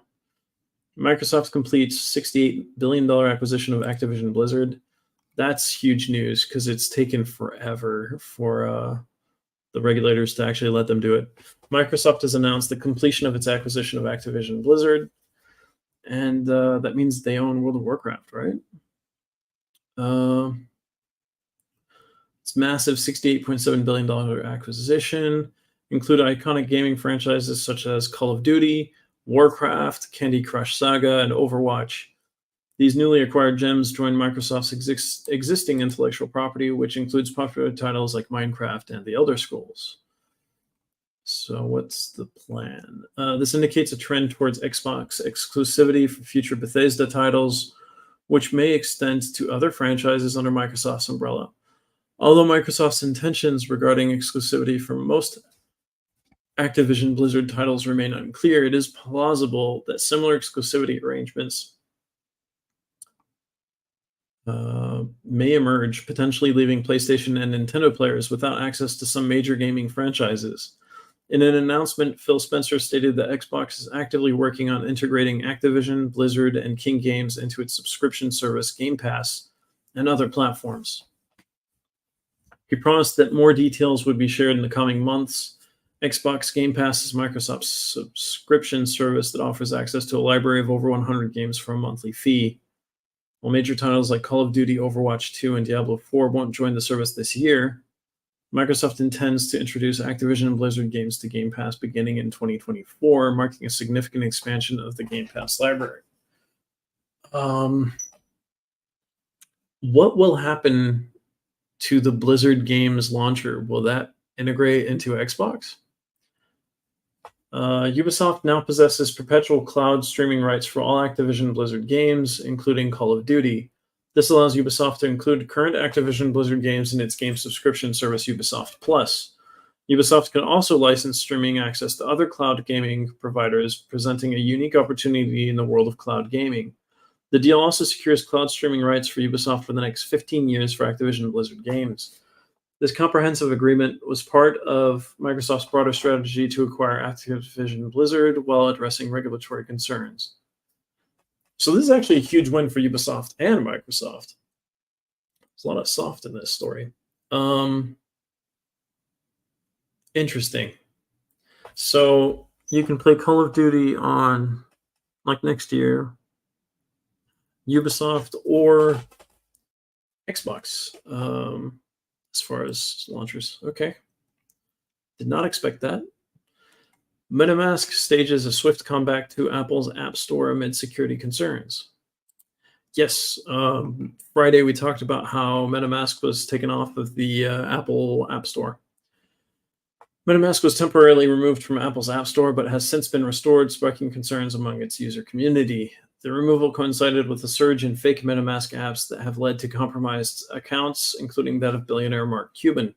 Microsoft completes $68 billion acquisition of Activision Blizzard. That's huge news because it's taken forever for the regulators to actually let them do it. Microsoft has announced the completion of its acquisition of Activision Blizzard, and that means they own World of Warcraft, right? It's massive $68.7 billion acquisition, include iconic gaming franchises such as Call of Duty, Warcraft, Candy Crush Saga, and Overwatch. These newly acquired gems join Microsoft's existing intellectual property, which includes popular titles like Minecraft and The Elder Scrolls. So what's the plan? This indicates a trend towards Xbox exclusivity for future Bethesda titles, which may extend to other franchises under Microsoft's umbrella. Although Microsoft's intentions regarding exclusivity for most Activision Blizzard titles remain unclear, it is plausible that similar exclusivity arrangements may emerge, potentially leaving PlayStation and Nintendo players without access to some major gaming franchises. In an announcement, Phil Spencer stated that Xbox is actively working on integrating Activision, Blizzard, and King Games into its subscription service Game Pass and other platforms. He promised that more details would be shared in the coming months. Xbox Game Pass is Microsoft's subscription service that offers access to a library of over 100 games for a monthly fee. While major titles like Call of Duty, Overwatch 2, and Diablo 4 won't join the service this year, Microsoft intends to introduce Activision and Blizzard games to Game Pass beginning in 2024, marking a significant expansion of the Game Pass library. What will happen to the Blizzard games launcher? Will that integrate into Xbox? Ubisoft now possesses perpetual cloud streaming rights for all Activision Blizzard games, including Call of Duty. This allows Ubisoft to include current Activision Blizzard games in its game subscription service, Ubisoft Plus. Ubisoft can also license streaming access to other cloud gaming providers, presenting a unique opportunity in the world of cloud gaming. The deal also secures cloud streaming rights for Ubisoft for the next 15 years for Activision Blizzard games. This comprehensive agreement was part of Microsoft's broader strategy to acquire Activision Blizzard while addressing regulatory concerns. So this is actually a huge win for Ubisoft and Microsoft. There's a lot of soft in this story. Interesting. So you can play Call of Duty on, like, next year, Ubisoft or Xbox. as far as launchers. Okay. Did not expect that. MetaMask stages a swift comeback to Apple's App Store amid security concerns. Yes, Friday we talked about how MetaMask was taken off of the Apple App Store. MetaMask was temporarily removed from Apple's App Store, but has since been restored, sparking concerns among its user community. The removal coincided with a surge in fake MetaMask apps that have led to compromised accounts, including that of billionaire Mark Cuban.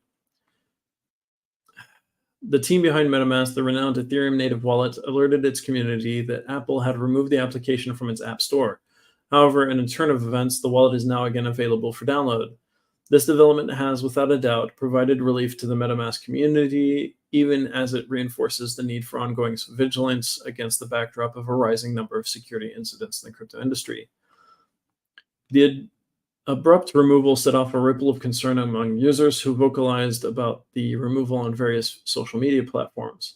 The team behind MetaMask, the renowned Ethereum native wallet, alerted its community that Apple had removed the application from its App Store. However, in a turn of events, the wallet is now again available for download. This development has, without a doubt, provided relief to the MetaMask community, even as it reinforces the need for ongoing vigilance against the backdrop of a rising number of security incidents in the crypto industry. The abrupt removal set off a ripple of concern among users who vocalized about the removal on various social media platforms.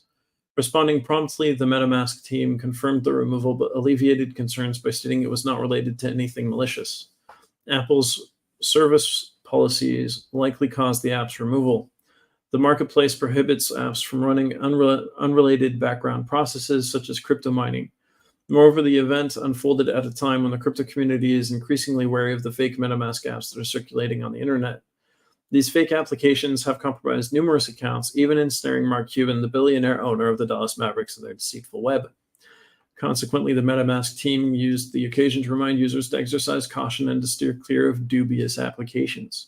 Responding promptly, the MetaMask team confirmed the removal but alleviated concerns by stating it was not related to anything malicious. Apple's service policies likely caused the app's removal. The marketplace prohibits apps from running unrelated background processes such as crypto mining. Moreover, the event unfolded at a time when the crypto community is increasingly wary of the fake MetaMask apps that are circulating on the internet. These fake applications have compromised numerous accounts, even ensnaring Mark Cuban, the billionaire owner of the Dallas Mavericks, in their deceitful web. Consequently, the MetaMask team used the occasion to remind users to exercise caution and to steer clear of dubious applications.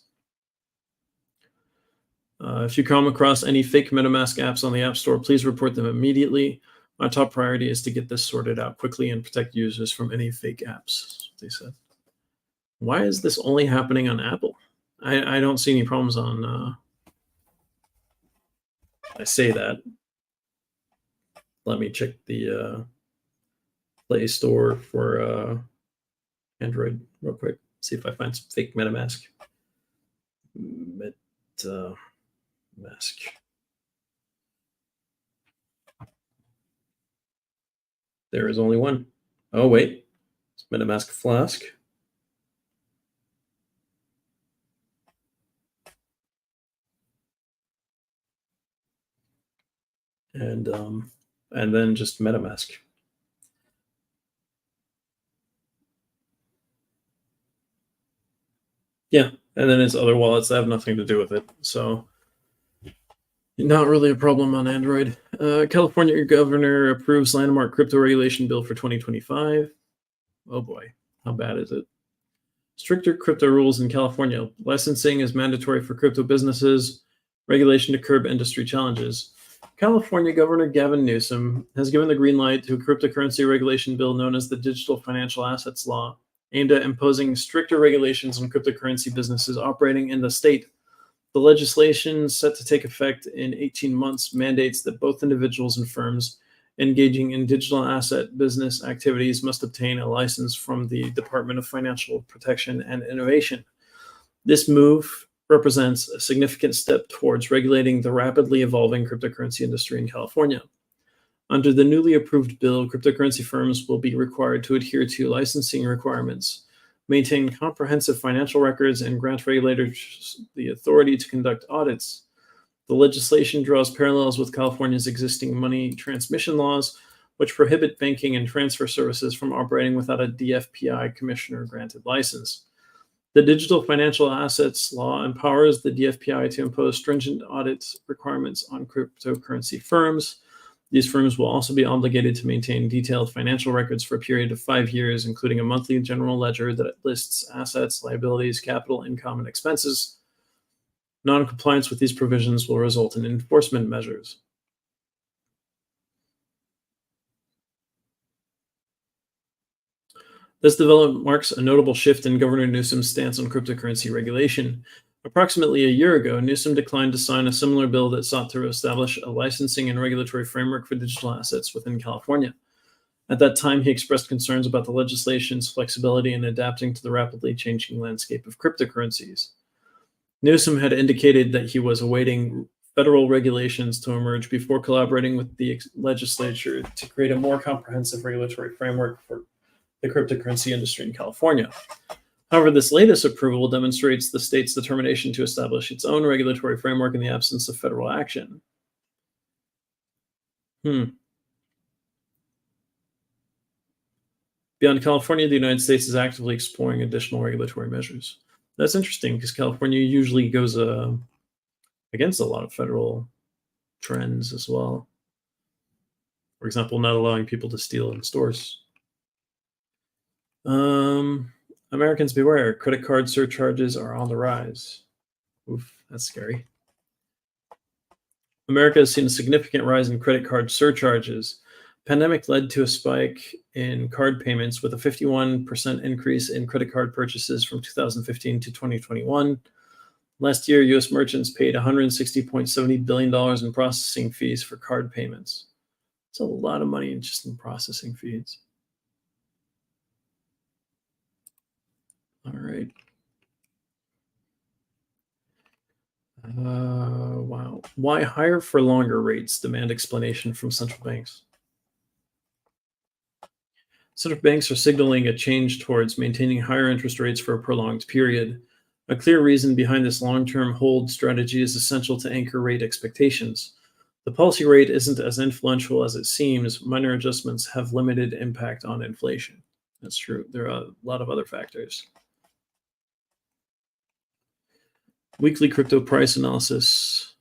If you come across any fake MetaMask apps on the App Store, please report them immediately. My top priority is to get this sorted out quickly and protect users from any fake apps, they said. Why is this only happening on Apple? I don't see any problems on... I say that. Let me check the Play Store for Android real quick. See if I find some fake MetaMask. MetaMask. There is only one. Oh, wait. It's MetaMask Flask. And then just MetaMask. Yeah, and then it's other wallets that have nothing to do with it. So not really a problem on Android. California governor approves landmark crypto regulation bill for 2025. Oh boy, how bad is it? Stricter crypto rules in California. Licensing is mandatory for crypto businesses. Regulation to curb industry challenges. California Governor Gavin Newsom has given the green light to a cryptocurrency regulation bill known as the Digital Financial Assets Law, aimed at imposing stricter regulations on cryptocurrency businesses operating in the state. The legislation, set to take effect in 18 months, mandates that both individuals and firms engaging in digital asset business activities must obtain a license from the Department of Financial Protection and Innovation. This move represents a significant step towards regulating the rapidly evolving cryptocurrency industry in California. Under the newly approved bill, cryptocurrency firms will be required to adhere to licensing requirements, maintain comprehensive financial records, and grant regulators the authority to conduct audits. The legislation draws parallels with California's existing money transmission laws, which prohibit banking and transfer services from operating without a DFPI commissioner-granted license. The Digital Financial Assets Law empowers the DFPI to impose stringent audit requirements on cryptocurrency firms. These firms will also be obligated to maintain detailed financial records for a period of 5 years, including a monthly general ledger that lists assets, liabilities, capital, income, and expenses. Non-compliance with these provisions will result in enforcement measures. This development marks a notable shift in Governor Newsom's stance on cryptocurrency regulation. Approximately a year ago, Newsom declined to sign a similar bill that sought to establish a licensing and regulatory framework for digital assets within California. At that time, he expressed concerns about the legislation's flexibility in adapting to the rapidly changing landscape of cryptocurrencies. Newsom had indicated that he was awaiting federal regulations to emerge before collaborating with the legislature to create a more comprehensive regulatory framework for the cryptocurrency industry in California. However, this latest approval demonstrates the state's determination to establish its own regulatory framework in the absence of federal action. Beyond California, the United States is actively exploring additional regulatory measures. That's interesting because California usually goes against a lot of federal trends as well. For example, not allowing people to steal in stores. Americans beware, credit card surcharges are on the rise. Oof, that's scary. America has seen a significant rise in credit card surcharges. Pandemic led to a spike in card payments with a 51% increase in credit card purchases from 2015 to 2021. Last year, U.S. merchants paid $160.70 billion in processing fees for card payments. It's a lot of money just in processing fees. All right. Wow. Why higher for longer rates demand explanation from central banks? Central banks are signaling a change towards maintaining higher interest rates for a prolonged period. A clear reason behind this long-term hold strategy is essential to anchor rate expectations. The policy rate isn't as influential as it seems. Minor adjustments have limited impact on inflation. That's true. There are a lot of other factors. Weekly crypto price analysis.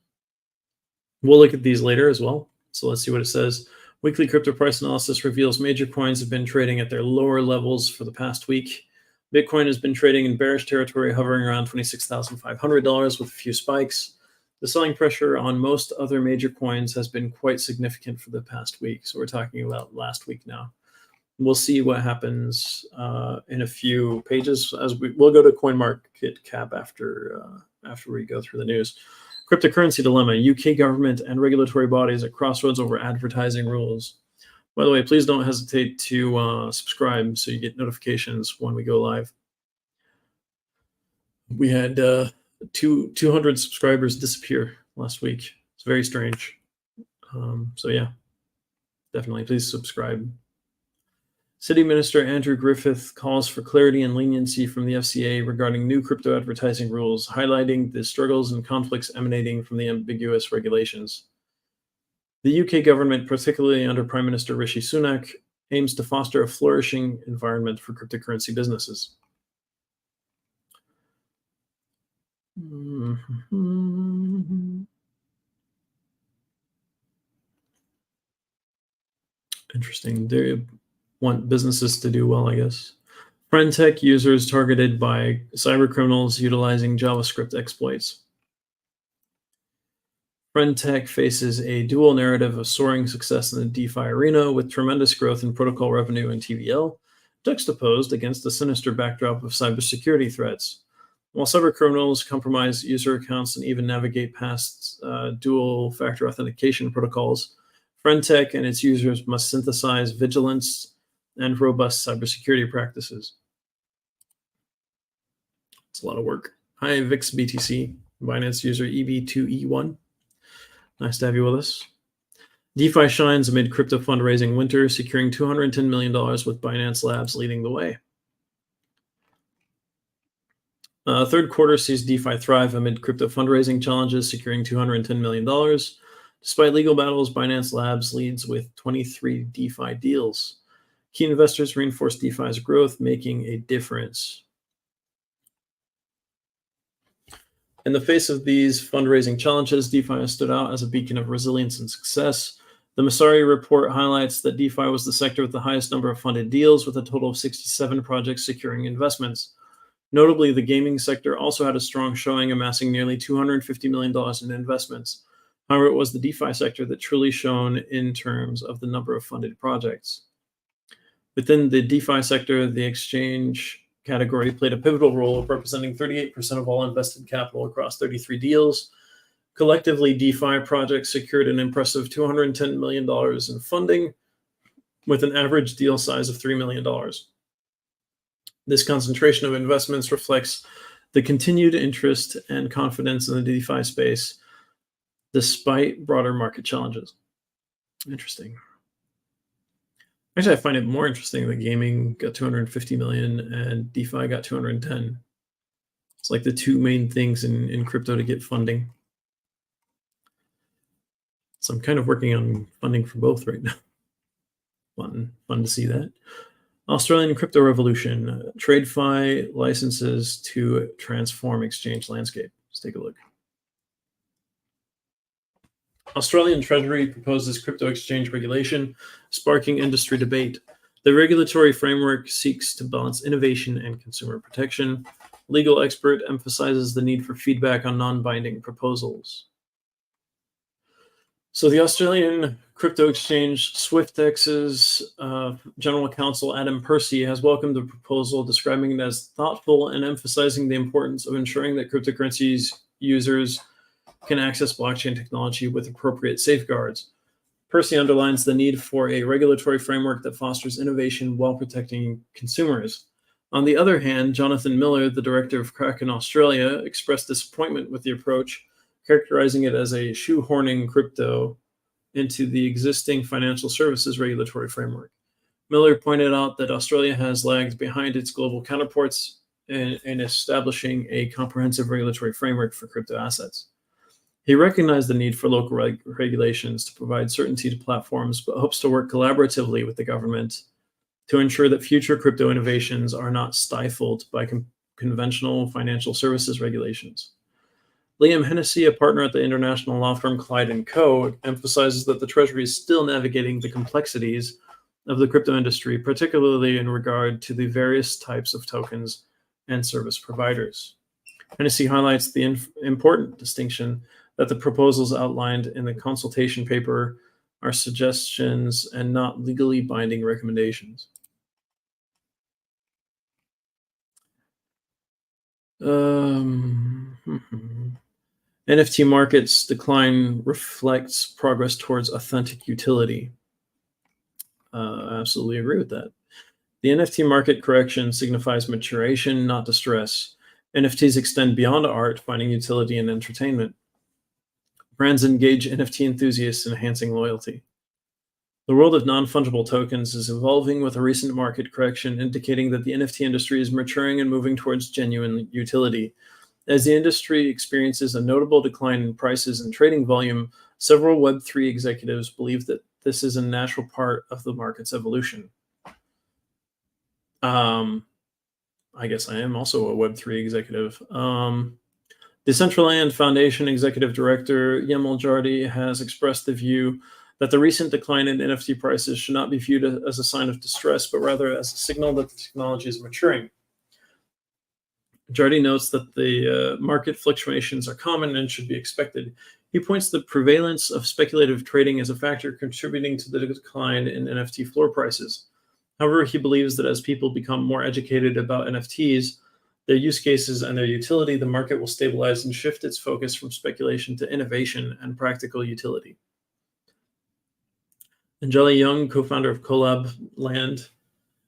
We'll look at these later as well. So let's see what it says. Weekly crypto price analysis reveals major coins have been trading at their lower levels for the past week. Bitcoin has been trading in bearish territory, hovering around $26,500 with a few spikes. The selling pressure on most other major coins has been quite significant for the past week. So we're talking about last week now. We'll see what happens in a few pages as we'll go to CoinMarketCap after we go through the news. Cryptocurrency dilemma. UK government and regulatory bodies at crossroads over advertising rules. By the way, please don't hesitate to subscribe so you get notifications when we go live. We had 200 subscribers disappear last week. It's very strange. So yeah, definitely please subscribe. City Minister Andrew Griffith calls for clarity and leniency from the FCA regarding new crypto advertising rules, highlighting the struggles and conflicts emanating from the ambiguous regulations. The UK government, particularly under Prime Minister Rishi Sunak, aims to foster a flourishing environment for cryptocurrency businesses. Interesting. They want businesses to do well, I guess. Friend.tech users targeted by cyber criminals utilizing JavaScript exploits. Friend.tech faces a dual narrative of soaring success in the DeFi arena with tremendous growth in protocol revenue and TVL, juxtaposed against the sinister backdrop of cybersecurity threats. While cyber criminals compromise user accounts and even navigate past dual-factor authentication protocols, Friend.tech and its users must synthesize vigilance and robust cybersecurity practices. It's a lot of work. Hi, VixBTC, Binance user EB2E1. Nice to have you with us. DeFi shines amid crypto fundraising winter, securing $210 million with Binance Labs leading the way. Third quarter sees DeFi thrive amid crypto fundraising challenges, securing $210 million. Despite legal battles, Binance Labs leads with 23 DeFi deals. Key investors reinforce DeFi's growth, making a difference. In the face of these fundraising challenges, DeFi has stood out as a beacon of resilience and success. The Messari report highlights that DeFi was the sector with the highest number of funded deals, with a total of 67 projects securing investments. Notably, the gaming sector also had a strong showing, amassing nearly $250 million in investments. However, it was the DeFi sector that truly shone in terms of the number of funded projects. Within the DeFi sector, the exchange category played a pivotal role, representing 38% of all invested capital across 33 deals. Collectively, DeFi projects secured an impressive $210 million in funding, with an average deal size of $3 million. This concentration of investments reflects the continued interest and confidence in the DeFi space, despite broader market challenges. Interesting. Actually, I find it more interesting that gaming got 250 million and DeFi got 210. It's like the two main things in crypto to get funding. So I'm kind of working on funding for both right now. Fun to see that. Australian crypto revolution. TradeFi licenses to transform exchange landscape. Let's take a look. Australian Treasury proposes crypto exchange regulation, sparking industry debate. The regulatory framework seeks to balance innovation and consumer protection. Legal expert emphasizes the need for feedback on non-binding proposals. So the Australian crypto exchange SwiftX's general counsel Adam Percy has welcomed the proposal, describing it as thoughtful and emphasizing the importance of ensuring that cryptocurrencies users can access blockchain technology with appropriate safeguards. Percy underlines the need for a regulatory framework that fosters innovation while protecting consumers. On the other hand, Jonathan Miller, the director of Kraken Australia, expressed disappointment with the approach, characterizing it as a shoehorning crypto into the existing financial services regulatory framework. Miller pointed out that Australia has lagged behind its global counterparts in establishing a comprehensive regulatory framework for crypto assets. He recognized the need for local regulations to provide certainty to platforms, but hopes to work collaboratively with the government to ensure that future crypto innovations are not stifled by conventional financial services regulations. Liam Hennessy, a partner at the international law firm Clyde & Co., emphasizes that the Treasury is still navigating the complexities of the crypto industry, particularly in regard to the various types of tokens and service providers. Hennessy highlights the important distinction that the proposals outlined in the consultation paper are suggestions and not legally binding recommendations. NFT markets decline reflects progress towards authentic utility. I absolutely agree with that. The NFT market correction signifies maturation, not distress. NFTs extend beyond art, finding utility in entertainment. Brands engage NFT enthusiasts, enhancing loyalty. The world of non-fungible tokens is evolving with a recent market correction, indicating that the NFT industry is maturing and moving towards genuine utility. As the industry experiences a notable decline in prices and trading volume, several Web3 executives believe that this is a natural part of the market's evolution. I guess I am also a Web3 executive. Decentraland Foundation Executive Director Yemal Jardi has expressed the view that the recent decline in NFT prices should not be viewed as a sign of distress, but rather as a signal that the technology is maturing. Jardi notes that the market fluctuations are common and should be expected. He points to the prevalence of speculative trading as a factor contributing to the decline in NFT floor prices. However, he believes that as people become more educated about NFTs, their use cases, and their utility, the market will stabilize and shift its focus from speculation to innovation and practical utility. Angela Young, co-founder of Collab Land,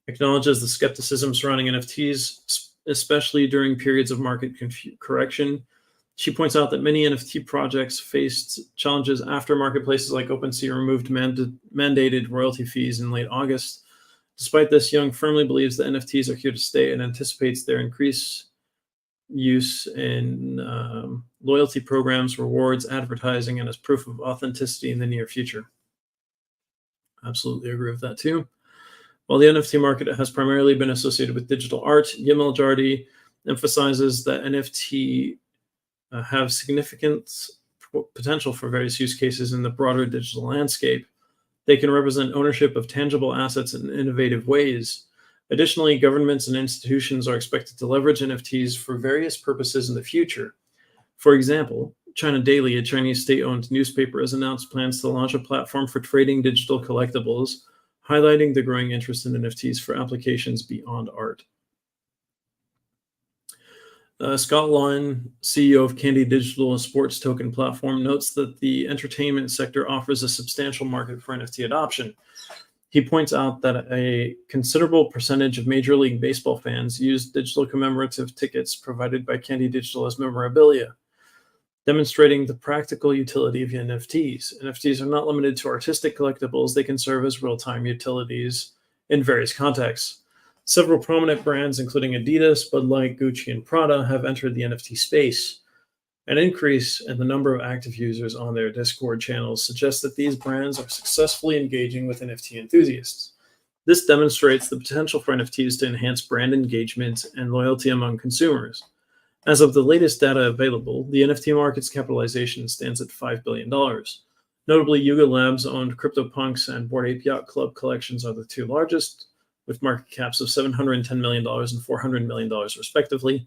acknowledges the skepticism surrounding NFTs, especially during periods of market correction. She points out that many NFT projects faced challenges after marketplaces like OpenSea removed mandated royalty fees in late August. Despite this, Young firmly believes that NFTs are here to stay and anticipates their increased use in loyalty programs, rewards, advertising, and as proof of authenticity in the near future. Absolutely agree with that too. While the NFT market has primarily been associated with digital art, Yemal Jardi emphasizes that NFT have significant potential for various use cases in the broader digital landscape. They can represent ownership of tangible assets in innovative ways. Additionally, governments and institutions are expected to leverage NFTs for various purposes in the future. For example, China Daily, a Chinese state-owned newspaper, has announced plans to launch a platform for trading digital collectibles, highlighting the growing interest in NFTs for applications beyond art. Scott Lawin, CEO of Candy Digital, a sports token platform, notes that the entertainment sector offers a substantial market for NFT adoption. He points out that a considerable percentage of Major League Baseball fans use digital commemorative tickets provided by Candy Digital as memorabilia. demonstrating the practical utility of NFTs. NFTs are not limited to artistic collectibles, they can serve as real-time utilities in various contexts. Several prominent brands, including Adidas, Bud Light, Gucci, and Prada, have entered the NFT space. An increase in the number of active users on their Discord channels suggests that these brands are successfully engaging with NFT enthusiasts. This demonstrates the potential for NFTs to enhance brand engagement and loyalty among consumers. As of the latest data available, the NFT market's capitalization stands at $5 billion. Notably, Yuga Labs owned CryptoPunks and Bored Ape Yacht Club collections are the two largest, with market caps of $710 million and $400 million respectively.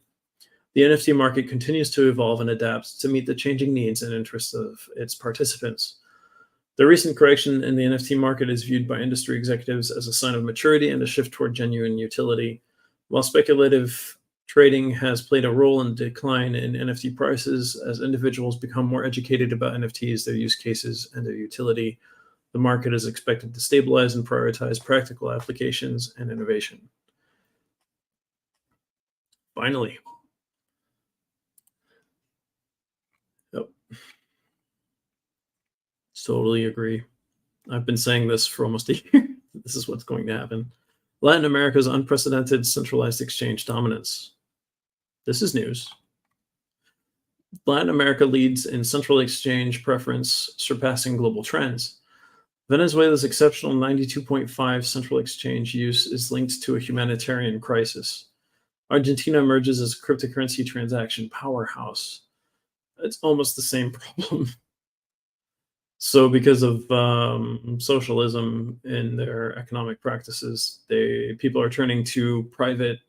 The NFT market continues to evolve and adapt to meet the changing needs and interests of its participants. The recent correction in the NFT market is viewed by industry executives as a sign of maturity and a shift toward genuine utility. While speculative trading has played a role in decline in NFT prices as individuals become more educated about NFTs, their use cases, and their utility, the market is expected to stabilize and prioritize practical applications and innovation. Finally. Yep. Totally agree. I've been saying this for almost a year. This is what's going to happen. Latin America's unprecedented centralized exchange dominance. This is news. Latin America leads in central exchange preference, surpassing global trends. Venezuela's exceptional 92.5 central exchange use is linked to a humanitarian crisis. Argentina emerges as a cryptocurrency transaction powerhouse. It's almost the same problem. So because of socialism in their economic practices, people are turning to private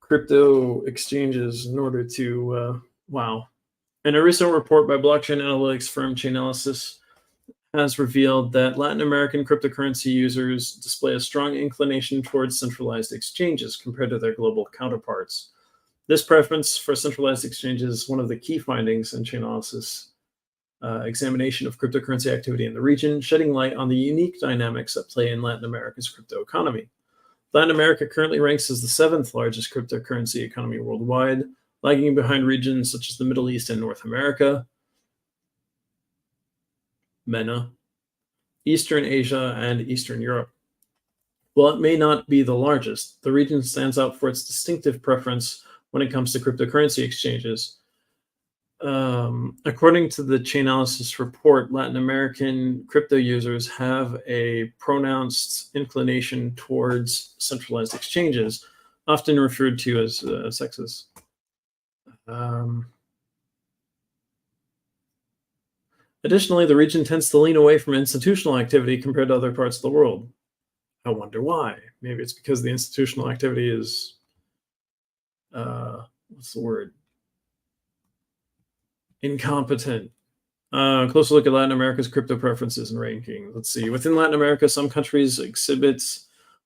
crypto exchanges in order to, wow. In a recent report by blockchain analytics firm Chainalysis has revealed that Latin American cryptocurrency users display a strong inclination towards centralized exchanges compared to their global counterparts. This preference for centralized exchanges is one of the key findings in Chainalysis examination of cryptocurrency activity in the region, shedding light on the unique dynamics at play in Latin America's crypto economy. Latin America currently ranks as the 7th largest cryptocurrency economy worldwide, lagging behind regions such as the Middle East and North America, MENA, Eastern Asia, and Eastern Europe. While it may not be the largest, the region stands out for its distinctive preference when it comes to cryptocurrency exchanges. According to the Chainalysis report, Latin American crypto users have a pronounced inclination towards centralized exchanges, often referred to as sexist. Additionally, the region tends to lean away from institutional activity compared to other parts of the world. I wonder why. Maybe it's because the institutional activity is, what's the word? Incompetent. Closer look at Latin America's crypto preferences and ranking. Let's see. Within Latin America, some countries exhibit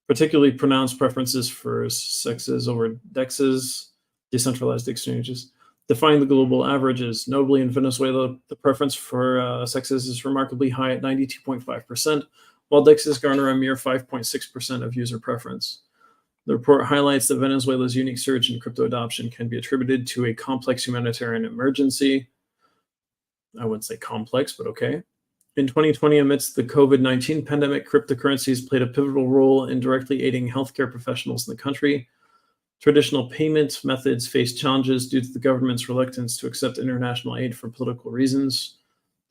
particularly pronounced preferences for sexes over dexes, decentralized exchanges, defying the global averages. Notably, in Venezuela, the preference for sexes is remarkably high at 92.5%, while dexes garner a mere 5.6% of user preference. The report highlights that Venezuela's unique surge in crypto adoption can be attributed to a complex humanitarian emergency. I wouldn't say complex, but okay. In 2020, amidst the COVID-19 pandemic, cryptocurrencies played a pivotal role in directly aiding healthcare professionals in the country. Traditional payment methods faced challenges due to the government's reluctance to accept international aid for political reasons.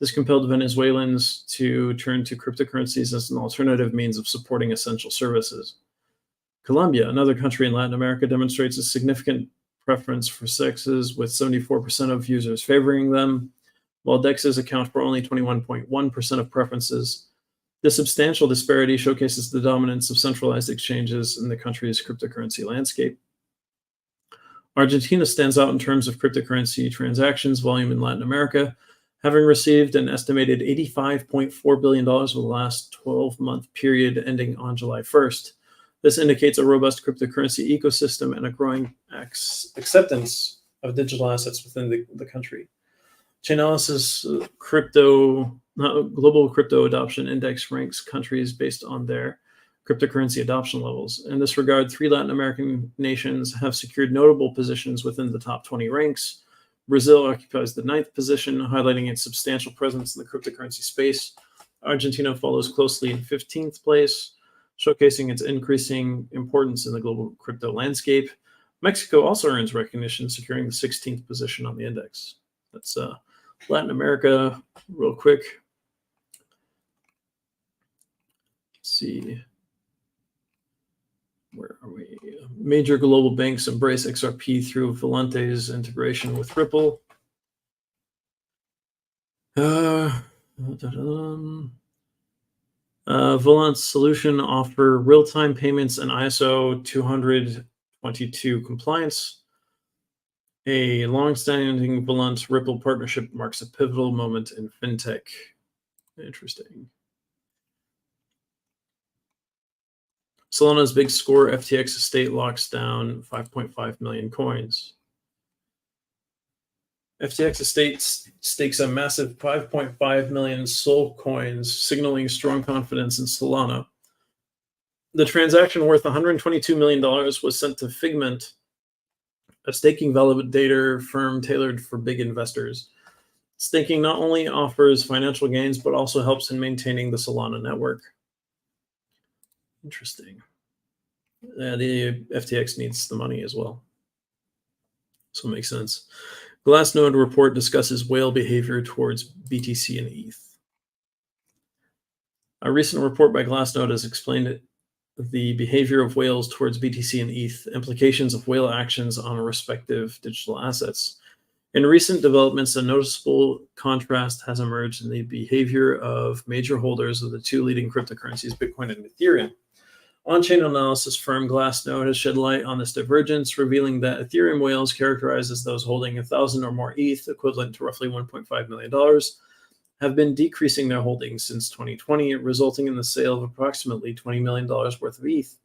This compelled Venezuelans to turn to cryptocurrencies as an alternative means of supporting essential services. Colombia, another country in Latin America, demonstrates a significant preference for sexes, with 74% of users favoring them, while dexes account for only 21.1% of preferences. This substantial disparity showcases the dominance of centralized exchanges in the country's cryptocurrency landscape. Argentina stands out in terms of cryptocurrency transactions volume in Latin America, having received an estimated $85.4 billion over the last 12-month period ending on July 1st. This indicates a robust cryptocurrency ecosystem and a growing acceptance of digital assets within the country. Chainalysis Global Crypto Adoption Index ranks countries based on their cryptocurrency adoption levels. In this regard, 3 Latin American nations have secured notable positions within the top 20 ranks: Brazil occupies the 9th position, highlighting its substantial presence in the cryptocurrency space. Argentina follows closely in 15th place, showcasing its increasing importance in the global crypto landscape. Mexico also earns recognition, securing the 16th position on the index. That's Latin America, real quick. Let's see. Where are we? Major global banks embrace XRP through Volante's integration with Ripple. Volant's solution offer real-time payments and ISO 20022 compliance. A long-standing Volant Ripple partnership marks a pivotal moment in fintech. Interesting. Solana's big score FTX estate locks down 5.5 million coins. FTX estate stakes a massive 5.5 million SOL coins, signaling strong confidence in Solana. The transaction worth $122 million was sent to Figment, a staking validator firm tailored for big investors. Staking not only offers financial gains, but also helps in maintaining the Solana network. Interesting. The FTX needs the money as well. So it makes sense. Glassnode report discusses whale behavior towards BTC and ETH. A recent report by Glassnode has explained the behavior of whales towards BTC and ETH, implications of whale actions on respective digital assets. In recent developments, a noticeable contrast has emerged in the behavior of major holders of the two leading cryptocurrencies, Bitcoin and Ethereum. On-chain analysis firm Glassnode has shed light on this divergence, revealing that Ethereum whales, characterized as those holding 1,000 or more ETH, equivalent to roughly $1.5 million, have been decreasing their holdings since 2020, resulting in the sale of approximately $20 million worth of ETH.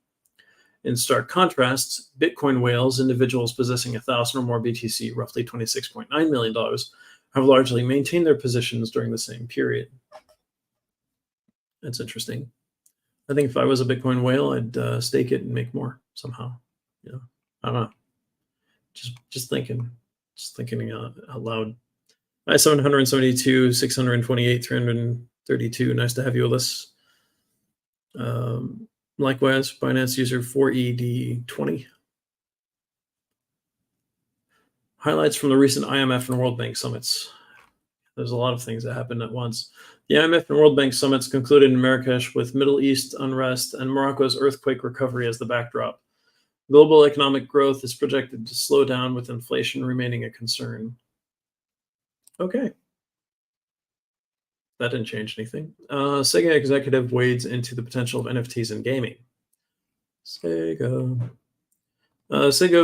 In stark contrast, Bitcoin whales, individuals possessing 1,000 or more BTC, roughly $26.9 million, have largely maintained their positions during the same period. That's interesting. I think if I was a Bitcoin whale, I'd stake it and make more somehow. You know, I don't know. Just thinking out loud. I-772, 628, 332. Nice to have you with us. Likewise, Binance user 4ED20. Highlights from the recent IMF and World Bank summits. There's a lot of things that happened at once. The IMF and World Bank summits concluded in Marrakesh with Middle East unrest and Morocco's earthquake recovery as the backdrop. Global economic growth is projected to slow down, with inflation remaining a concern. Okay. That didn't change anything. Sega executive wades into the potential of NFTs in gaming. Sega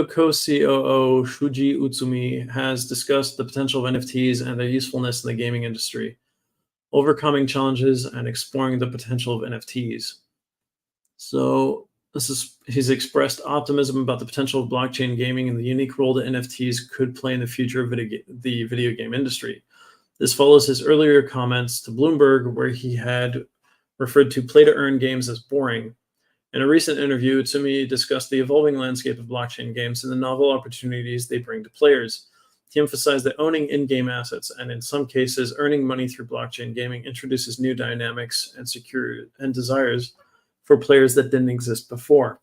co-COO Shuji Utsumi has discussed the potential of NFTs and their usefulness in the gaming industry, overcoming challenges and exploring the potential of NFTs. So he's expressed optimism about the potential of blockchain gaming and the unique role that NFTs could play in the future of the video game industry. This follows his earlier comments to Bloomberg, where he had referred to play-to-earn games as boring. In a recent interview, Utsumi discussed the evolving landscape of blockchain games and the novel opportunities they bring to players. He emphasized that owning in-game assets and, in some cases, earning money through blockchain gaming introduces new dynamics and desires for players that didn't exist before.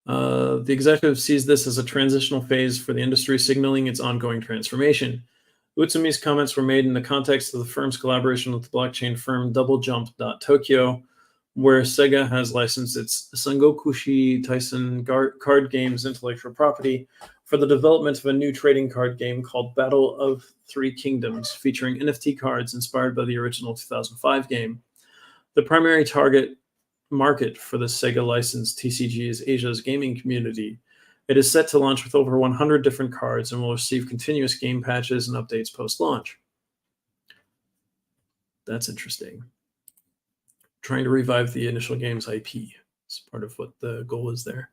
The executive sees this as a transitional phase for the industry, signaling its ongoing transformation. Utsumi's comments were made in the context of the firm's collaboration with the blockchain firm DoubleJump.Tokyo, where Sega has licensed its Sangokushi Tyson card games intellectual property for the development of a new trading card game called Battle of Three Kingdoms, featuring NFT cards inspired by the original 2005 game. The primary target market for the Sega licensed TCG is Asia's gaming community. It is set to launch with over 100 different cards and will receive continuous game patches and updates post-launch. That's interesting. Trying to revive the initial game's IP is part of what the goal is there.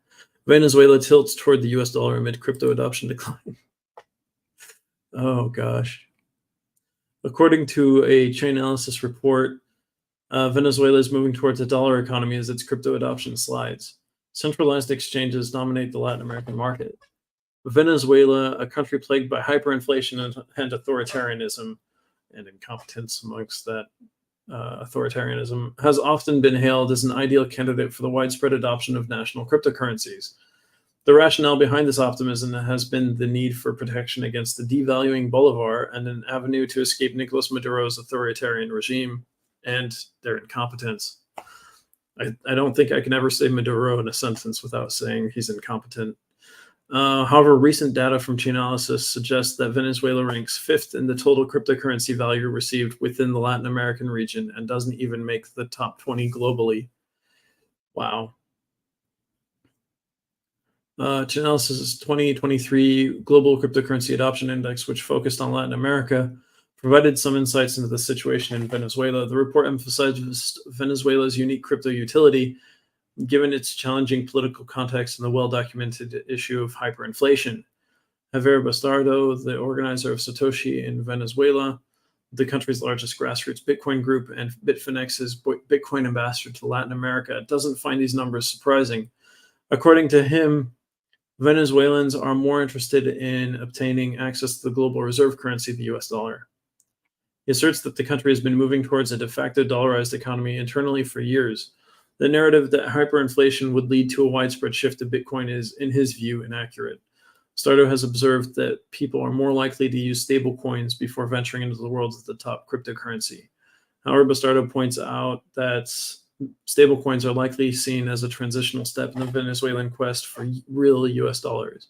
Venezuela tilts toward the US dollar amid crypto adoption decline. Oh, gosh. According to a Chainalysis report, Venezuela is moving towards a dollar economy as its crypto adoption slides. Centralized exchanges dominate the Latin American market. Venezuela, a country plagued by hyperinflation and authoritarianism and incompetence amongst that authoritarianism, has often been hailed as an ideal candidate for the widespread adoption of national cryptocurrencies. The rationale behind this optimism has been the need for protection against the devaluing bolivar and an avenue to escape Nicolas Maduro's authoritarian regime and their incompetence. I don't think I can ever say Maduro in a sentence without saying he's incompetent. However, recent data from Chainalysis suggests that Venezuela ranks fifth in the total cryptocurrency value received within the Latin American region and doesn't even make the top 20 globally. Wow. Chainalysis' 2023 Global Cryptocurrency Adoption Index, which focused on Latin America, provided some insights into the situation in Venezuela. The report emphasized Venezuela's unique crypto utility, given its challenging political context and the well-documented issue of hyperinflation. Javier Bastardo, the organizer of Satoshi in Venezuela, the country's largest grassroots Bitcoin group and Bitfinex's Bitcoin ambassador to Latin America, doesn't find these numbers surprising. According to him, Venezuelans are more interested in obtaining access to the global reserve currency, the US dollar. He asserts that the country has been moving towards a de facto dollarized economy internally for years. The narrative that hyperinflation would lead to a widespread shift to Bitcoin is, in his view, inaccurate. Stardo has observed that people are more likely to use stablecoins before venturing into the world of the top cryptocurrency. However, Bastardo points out that stablecoins are likely seen as a transitional step in the Venezuelan quest for real US dollars.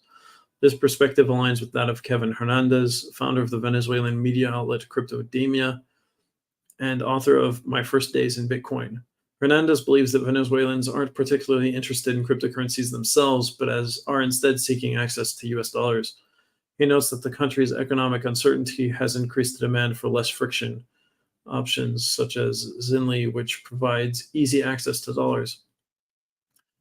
This perspective aligns with that of Kevin Hernandez, founder of the Venezuelan media outlet Cryptodemia and author of My First Days in Bitcoin. Hernandez believes that Venezuelans aren't particularly interested in cryptocurrencies themselves, but are instead seeking access to US dollars. He notes that the country's economic uncertainty has increased the demand for less friction options, such as Zinli, which provides easy access to dollars.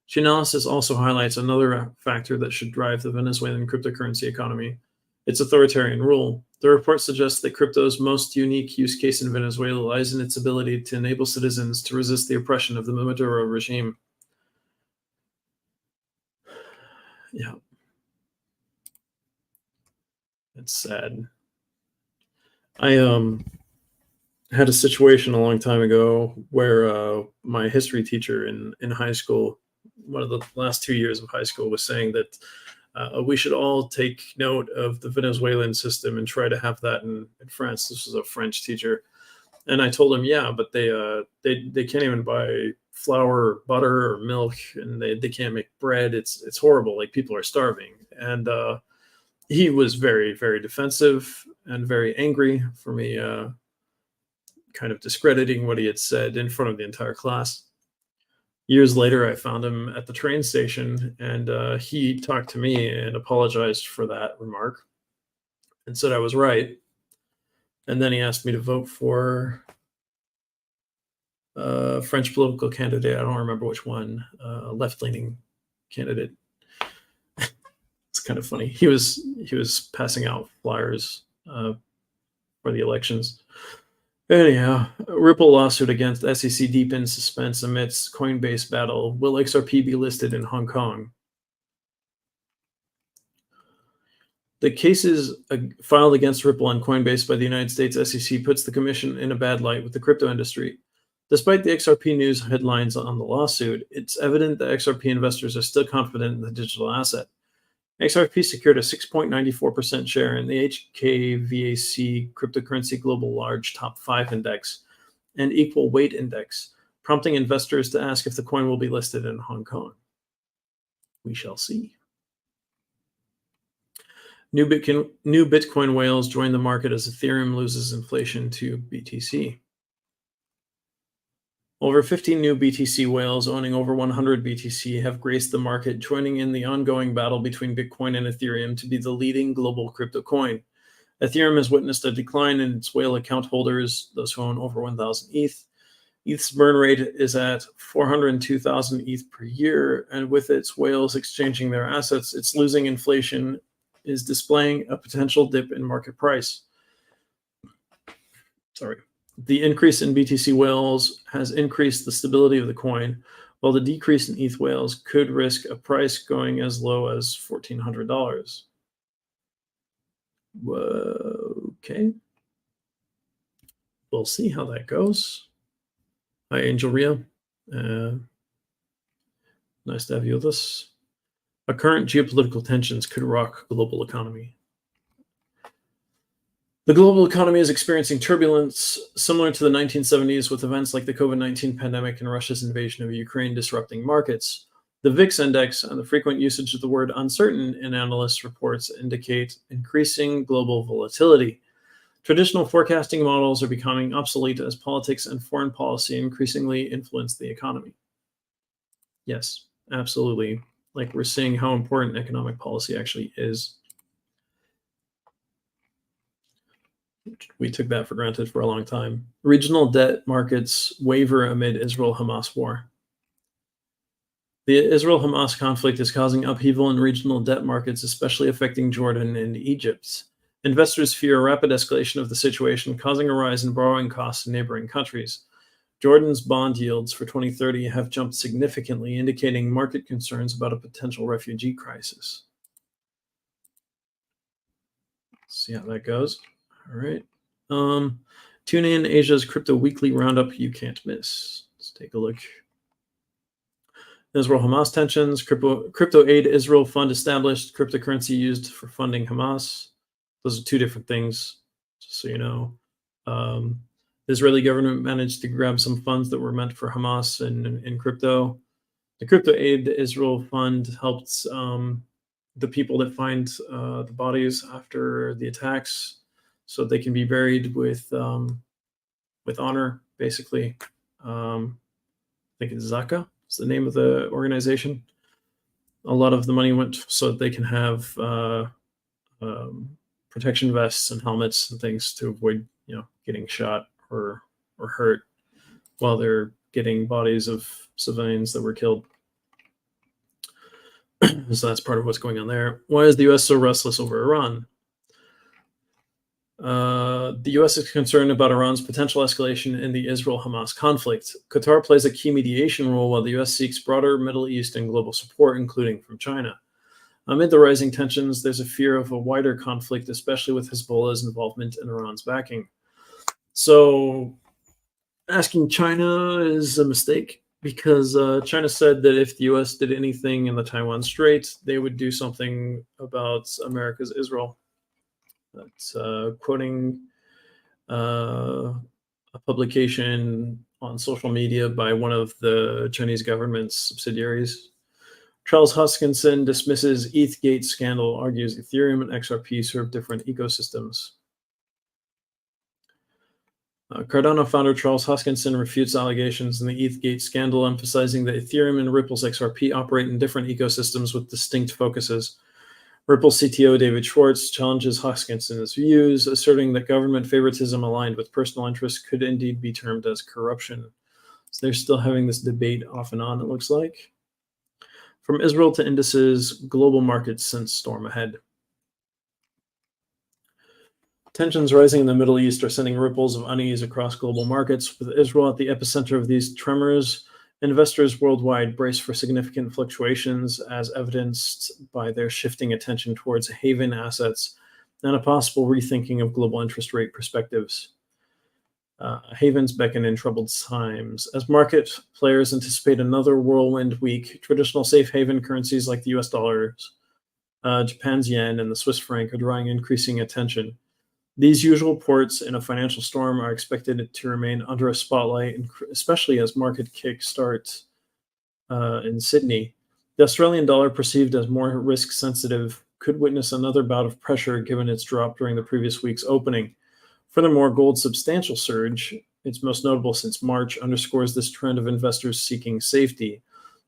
Chainalysis also highlights another factor that should drive the Venezuelan cryptocurrency economy: its authoritarian rule. The report suggests that crypto's most unique use case in Venezuela lies in its ability to enable citizens to resist the oppression of the Maduro regime. Yeah. It's sad. I had a situation a long time ago where my history teacher in high school, one of the last 2 years of high school, was saying that we should all take note of the Venezuelan system and try to have that in France. This was a French teacher. And I told him, yeah, but they can't even buy flour or butter or milk, and they can't make bread. It's horrible. Like, people are starving. And he was very, very defensive and very angry for me kind of discrediting what he had said in front of the entire class. Years later, I found him at the train station, and he talked to me and apologized for that remark and said I was right. And then he asked me to vote for a French political candidate. I don't remember which one, a left-leaning candidate. It's kind of funny. He was passing out flyers for the elections. Anyhow, Ripple lawsuit against SEC deepens suspense amidst Coinbase battle. Will XRP be listed in Hong Kong? The cases filed against Ripple and Coinbase by the United States SEC puts the commission in a bad light with the crypto industry. Despite the XRP news headlines on the lawsuit, it's evident that XRP investors are still confident in the digital asset. XRP secured a 6.94% share in the HKVAC Cryptocurrency Global Large Top 5 Index and Equal Weight Index, prompting investors to ask if the coin will be listed in Hong Kong. We shall see. New Bitcoin whales join the market as Ethereum loses inflation to BTC. Over 15 new BTC whales owning over 100 BTC have graced the market, joining in the ongoing battle between Bitcoin and Ethereum to be the leading global crypto coin. Ethereum has witnessed a decline in its whale account holders, those who own over 1,000 ETH. ETH's burn rate is at 402,000 ETH per year, and with its whales exchanging their assets, its losing inflation is displaying a potential dip in market price. The increase in BTC whales has increased the stability of the coin. while the decrease in ETH whales could risk a price going as low as $1,400. Whoa, okay. We'll see how that goes. Hi, Angel Ria. Nice to have you with us. Current geopolitical tensions could rock global economy. The global economy is experiencing turbulence similar to the 1970s, with events like the COVID-19 pandemic and Russia's invasion of Ukraine disrupting markets. The VIX index and the frequent usage of the word uncertain in analyst reports indicate increasing global volatility. Traditional forecasting models are becoming obsolete as politics and foreign policy increasingly influence the economy. Yes, absolutely. Like, we're seeing how important economic policy actually is. We took that for granted for a long time. Regional debt markets waver amid Israel-Hamas war. The Israel-Hamas conflict is causing upheaval in regional debt markets, especially affecting Jordan and Egypt. Investors fear a rapid escalation of the situation, causing a rise in borrowing costs in neighboring countries. Jordan's bond yields for 2030 have jumped significantly, indicating market concerns about a potential refugee crisis. Let's see how that goes. All right. Tune in Asia's Crypto Weekly Roundup you can't miss. Let's take a look. Israel-Hamas tensions. Crypto Aid Israel Fund established. Cryptocurrency used for funding Hamas. Those are two different things, just so you know. The Israeli government managed to grab some funds that were meant for Hamas in crypto. The Crypto Aid Israel Fund helped the people that find the bodies after the attacks, so they can be buried with honor, basically. I think it's Zaka is the name of the organization. A lot of the money went so that they can have protection vests and helmets and things to avoid, getting shot or hurt while they're getting bodies of civilians that were killed. So that's part of what's going on there. Why is the U.S. so restless over Iran? The U.S. is concerned about Iran's potential escalation in the Israel-Hamas conflict. Qatar plays a key mediation role while the U.S. seeks broader Middle East and global support, including from China. Amid the rising tensions, there's a fear of a wider conflict, especially with Hezbollah's involvement in Iran's backing. So asking China is a mistake, because China said that if the U.S. did anything in the Taiwan Strait, they would do something about America's Israel. That's quoting a publication on social media by one of the Chinese government's subsidiaries. Charles Hoskinson dismisses ETHgate scandal, argues Ethereum and XRP serve different ecosystems. Cardano founder Charles Hoskinson refutes allegations in the ETHgate scandal, emphasizing that Ethereum and Ripple's XRP operate in different ecosystems with distinct focuses. Ripple CTO David Schwartz challenges Hoskinson's views, asserting that government favoritism aligned with personal interests could indeed be termed as corruption. So they're still having this debate off and on, it looks like. From Israel to indices, global markets sense storm ahead. Tensions rising in the Middle East are sending ripples of unease across global markets. With Israel at the epicenter of these tremors, investors worldwide brace for significant fluctuations, as evidenced by their shifting attention towards haven assets and a possible rethinking of global interest rate perspectives. Havens beckon in troubled times. As market players anticipate another whirlwind week, traditional safe haven currencies like the US dollars, Japan's yen, and the Swiss franc are drawing increasing attention. These usual ports in a financial storm are expected to remain under a spotlight, especially as market kickstart in Sydney. The Australian dollar, perceived as more risk-sensitive, could witness another bout of pressure given its drop during the previous week's opening. Furthermore, gold's substantial surge, its most notable since March, underscores this trend of investors seeking safety.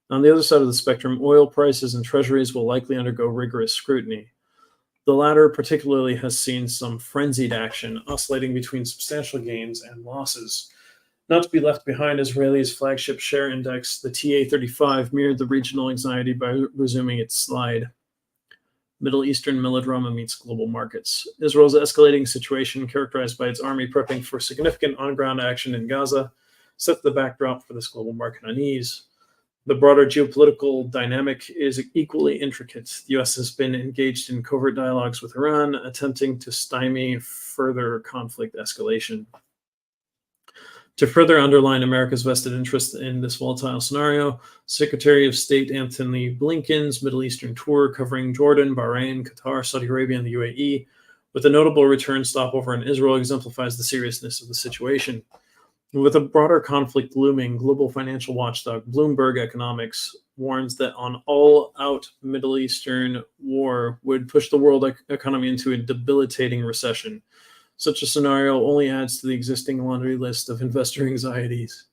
On the other side of the spectrum, oil prices and treasuries will likely undergo rigorous scrutiny. The latter particularly has seen some frenzied action, oscillating between substantial gains and losses. Not to be left behind, Israeli's flagship share index, the TA35, mirrored the regional anxiety by resuming its slide. Middle Eastern melodrama meets global markets. Israel's escalating situation, characterized by its army prepping for significant on-ground action in Gaza, set the backdrop for this global market unease. The broader geopolitical dynamic is equally intricate. The U.S. has been engaged in covert dialogues with Iran, attempting to stymie further conflict escalation. To further underline America's vested interest in this volatile scenario, Secretary of State Antony Blinken's Middle Eastern tour covering Jordan, Bahrain, Qatar, Saudi Arabia, and the UAE, with a notable return stopover in Israel, exemplifies the seriousness of the situation. With a broader conflict looming, global financial watchdog Bloomberg Economics warns that an all-out Middle Eastern war would push the world economy into a debilitating recession. Such a scenario only adds to the existing laundry list of investor anxieties.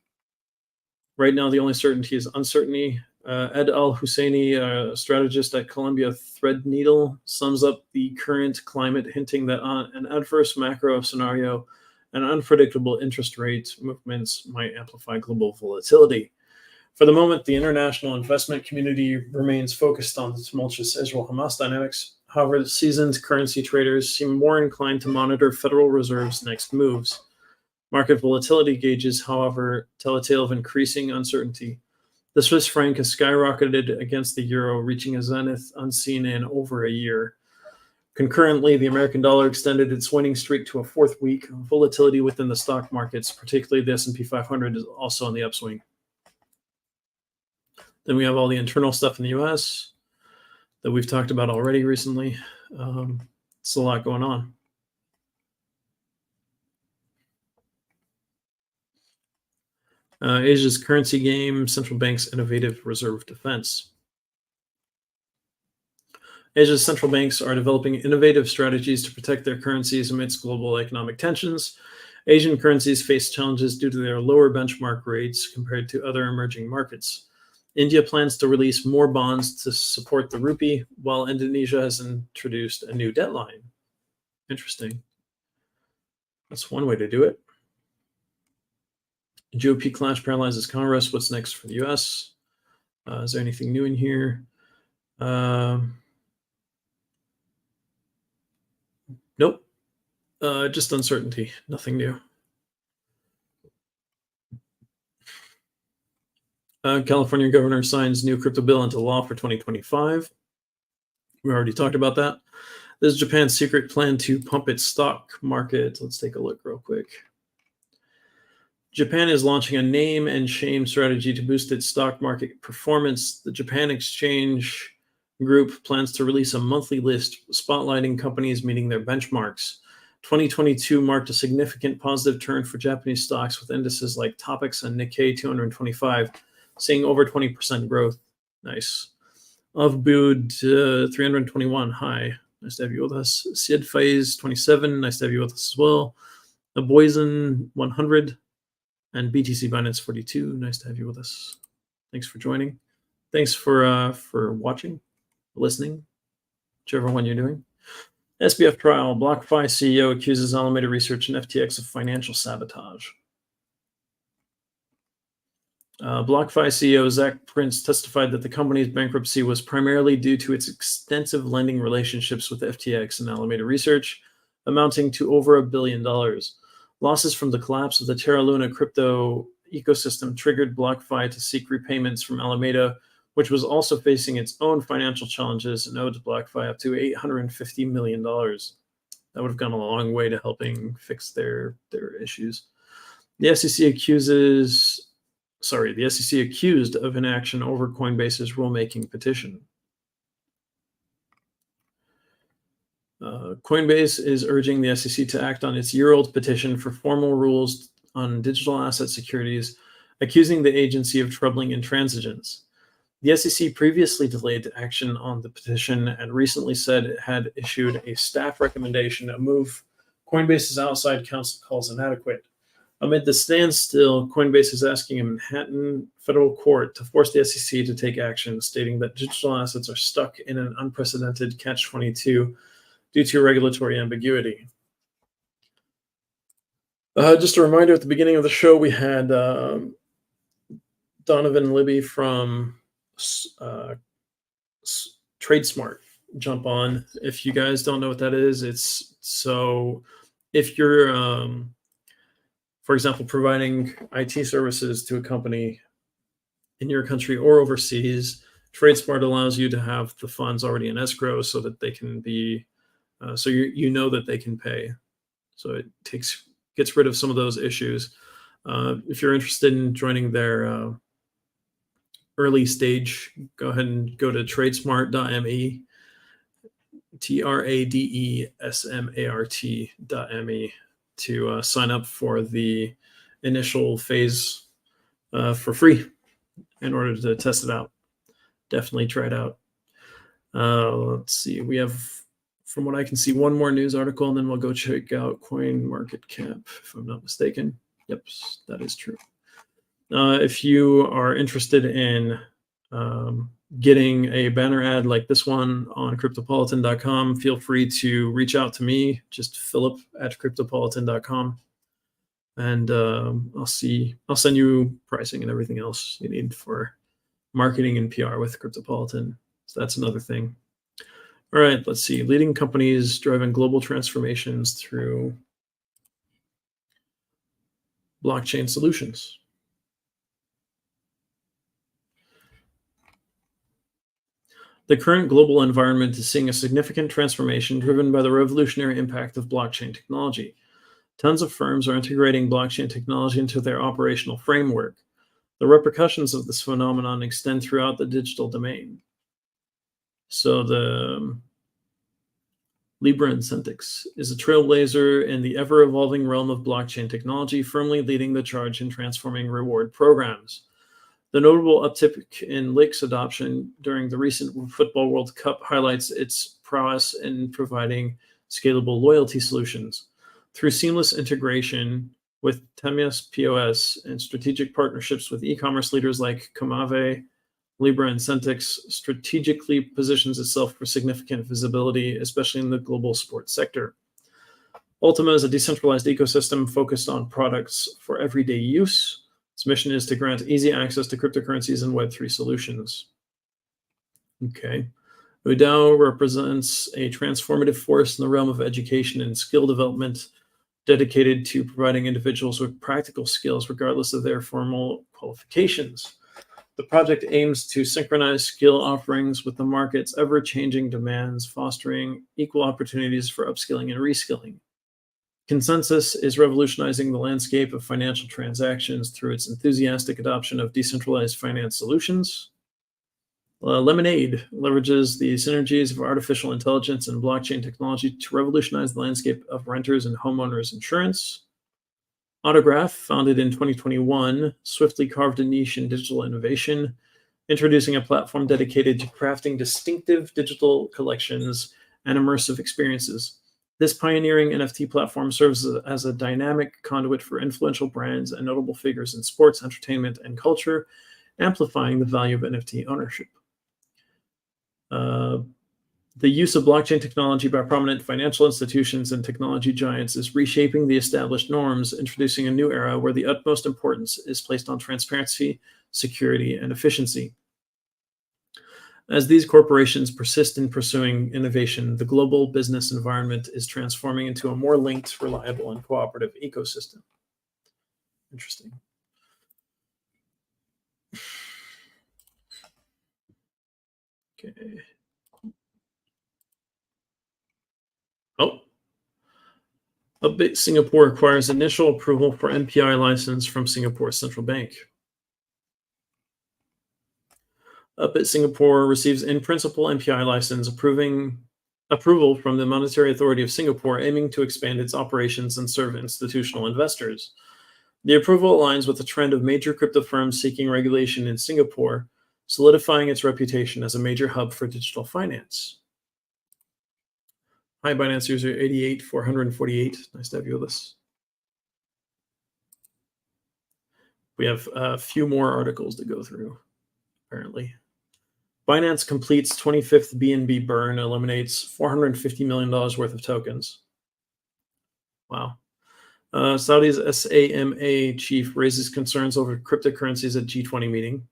Right now, the only certainty is uncertainty. Ed Al-Husseini, a strategist at Columbia Threadneedle, sums up the current climate, hinting that an adverse macro scenario and unpredictable interest rate movements might amplify global volatility. For the moment, the international investment community remains focused on the tumultuous Israel-Hamas dynamics. However, seasoned currency traders seem more inclined to monitor Federal Reserve's next moves. Market volatility gauges, however, tell a tale of increasing uncertainty. The Swiss franc has skyrocketed against the euro, reaching a zenith unseen in over a year. Concurrently, the American dollar extended its winning streak to a fourth week. Volatility within the stock markets, particularly the S&P 500, is also on the upswing. Then we have all the internal stuff in the U.S. that we've talked about already recently. It's a lot going on. Asia's currency game, central banks' innovative reserve defense. Asia's central banks are developing innovative strategies to protect their currencies amidst global economic tensions. Asian currencies face challenges due to their lower benchmark rates compared to other emerging markets. India plans to release more bonds to support the rupee, while Indonesia has introduced a new debt line. Interesting. That's one way to do it. GOP clash paralyzes Congress. What's next for the U.S.? Is there anything new in here? Nope. Just uncertainty. Nothing new. California governor signs new crypto bill into law for 2025. We already talked about that. This is Japan's secret plan to pump its stock market. Let's take a look real quick. Japan is launching a name and shame strategy to boost its stock market performance. The Japan Exchange Group plans to release a monthly list spotlighting companies meeting their benchmarks. 2022 marked a significant positive turn for Japanese stocks, with indices like Topix and Nikkei 225 seeing over 20% growth. Nice. Avbud 321, hi. Nice to have you with us. Sid Faiz 27, nice to have you with us as well. The Boysen 100 and BTC Binance 42, nice to have you with us. Thanks for joining. Thanks for watching, listening, whichever one you're doing. SBF trial, BlockFi CEO accuses Alameda Research and FTX of financial sabotage. BlockFi CEO Zach Prince testified that the company's bankruptcy was primarily due to its extensive lending relationships with FTX and Alameda Research, amounting to over $1 billion. Losses from the collapse of the Terra Luna crypto ecosystem triggered BlockFi to seek repayments from Alameda, which was also facing its own financial challenges, and owed BlockFi up to $850 million. That would have gone a long way to helping fix their issues. The SEC accused of inaction over Coinbase's rulemaking petition. Coinbase is urging the SEC to act on its year-old petition for formal rules on digital asset securities, accusing the agency of troubling intransigence. The SEC previously delayed action on the petition and recently said it had issued a staff recommendation, a move Coinbase's outside counsel calls inadequate. Amid the standstill, Coinbase is asking a Manhattan federal court to force the SEC to take action, stating that digital assets are stuck in an unprecedented catch-22 due to regulatory ambiguity. Just a reminder, at the beginning of the show, we had Donovan Libby from TradeSmart jump on. If you guys don't know what that is, it's so if you're, for example, providing IT services to a company, in your country or overseas. TradeSmart allows you to have the funds already in escrow so that they can be, so you know that they can pay. So it gets rid of some of those issues. If you're interested in joining their early stage, go ahead and go to tradesmart.me, tradesmart.me to sign up for the initial phase for free in order to test it out. Definitely try it out. Let's see. We have, from what I can see, one more news article, and then we'll go check out CoinMarketCap, if I'm not mistaken. Yep, that is true. If you are interested in getting a banner ad like this one on Cryptopolitan.com, feel free to reach out to me, just philip@Cryptopolitan.com. And I'll send you pricing and everything else you need for marketing and PR with Cryptopolitan. So that's another thing. All right, let's see. Leading companies driving global transformations through blockchain solutions. The current global environment is seeing a significant transformation driven by the revolutionary impact of blockchain technology. Tons of firms are integrating blockchain technology into their operational framework. The repercussions of this phenomenon extend throughout the digital domain. So the Libra Incentix is a trailblazer in the ever-evolving realm of blockchain technology, firmly leading the charge in transforming reward programs. The notable uptick in Lix adoption during the recent Football World Cup highlights its prowess in providing scalable loyalty solutions. Through seamless integration with Temias POS and strategic partnerships with e-commerce leaders like Comave, Libra Incentix strategically positions itself for significant visibility, especially in the global sports sector. Ultima is a decentralized ecosystem focused on products for everyday use. Its mission is to grant easy access to cryptocurrencies and Web3 solutions. Okay. UDAO represents a transformative force in the realm of education and skill development, dedicated to providing individuals with practical skills regardless of their formal qualifications. The project aims to synchronize skill offerings with the market's ever-changing demands, fostering equal opportunities for upskilling and reskilling. Consensus is revolutionizing the landscape of financial transactions through its enthusiastic adoption of decentralized finance solutions. Lemonade leverages the synergies of artificial intelligence and blockchain technology to revolutionize the landscape of renters and homeowners insurance. Autograph, founded in 2021, swiftly carved a niche in digital innovation, introducing a platform dedicated to crafting distinctive digital collections and immersive experiences. This pioneering NFT platform serves as a dynamic conduit for influential brands and notable figures in sports, entertainment, and culture, amplifying the value of NFT ownership. The use of blockchain technology by prominent financial institutions and technology giants is reshaping the established norms, introducing a new era where the utmost importance is placed on transparency, security, and efficiency. As these corporations persist in pursuing innovation, the global business environment is transforming into a more linked, reliable, and cooperative ecosystem. Interesting. Okay. Oh. Upbit Singapore requires initial approval for NPI license from Singapore Central Bank. Upbit Singapore receives in principle NPI license approval from the Monetary Authority of Singapore, aiming to expand its operations and serve institutional investors. The approval aligns with the trend of major crypto firms seeking regulation in Singapore, solidifying its reputation as a major hub for digital finance. Hi, Binance user 88448. Nice to have you with us. We have a few more articles to go through, apparently. Binance completes 25th BNB burn, eliminates $450 million worth of tokens. Wow. Saudi's SAMA chief raises concerns over cryptocurrencies at G20 meeting.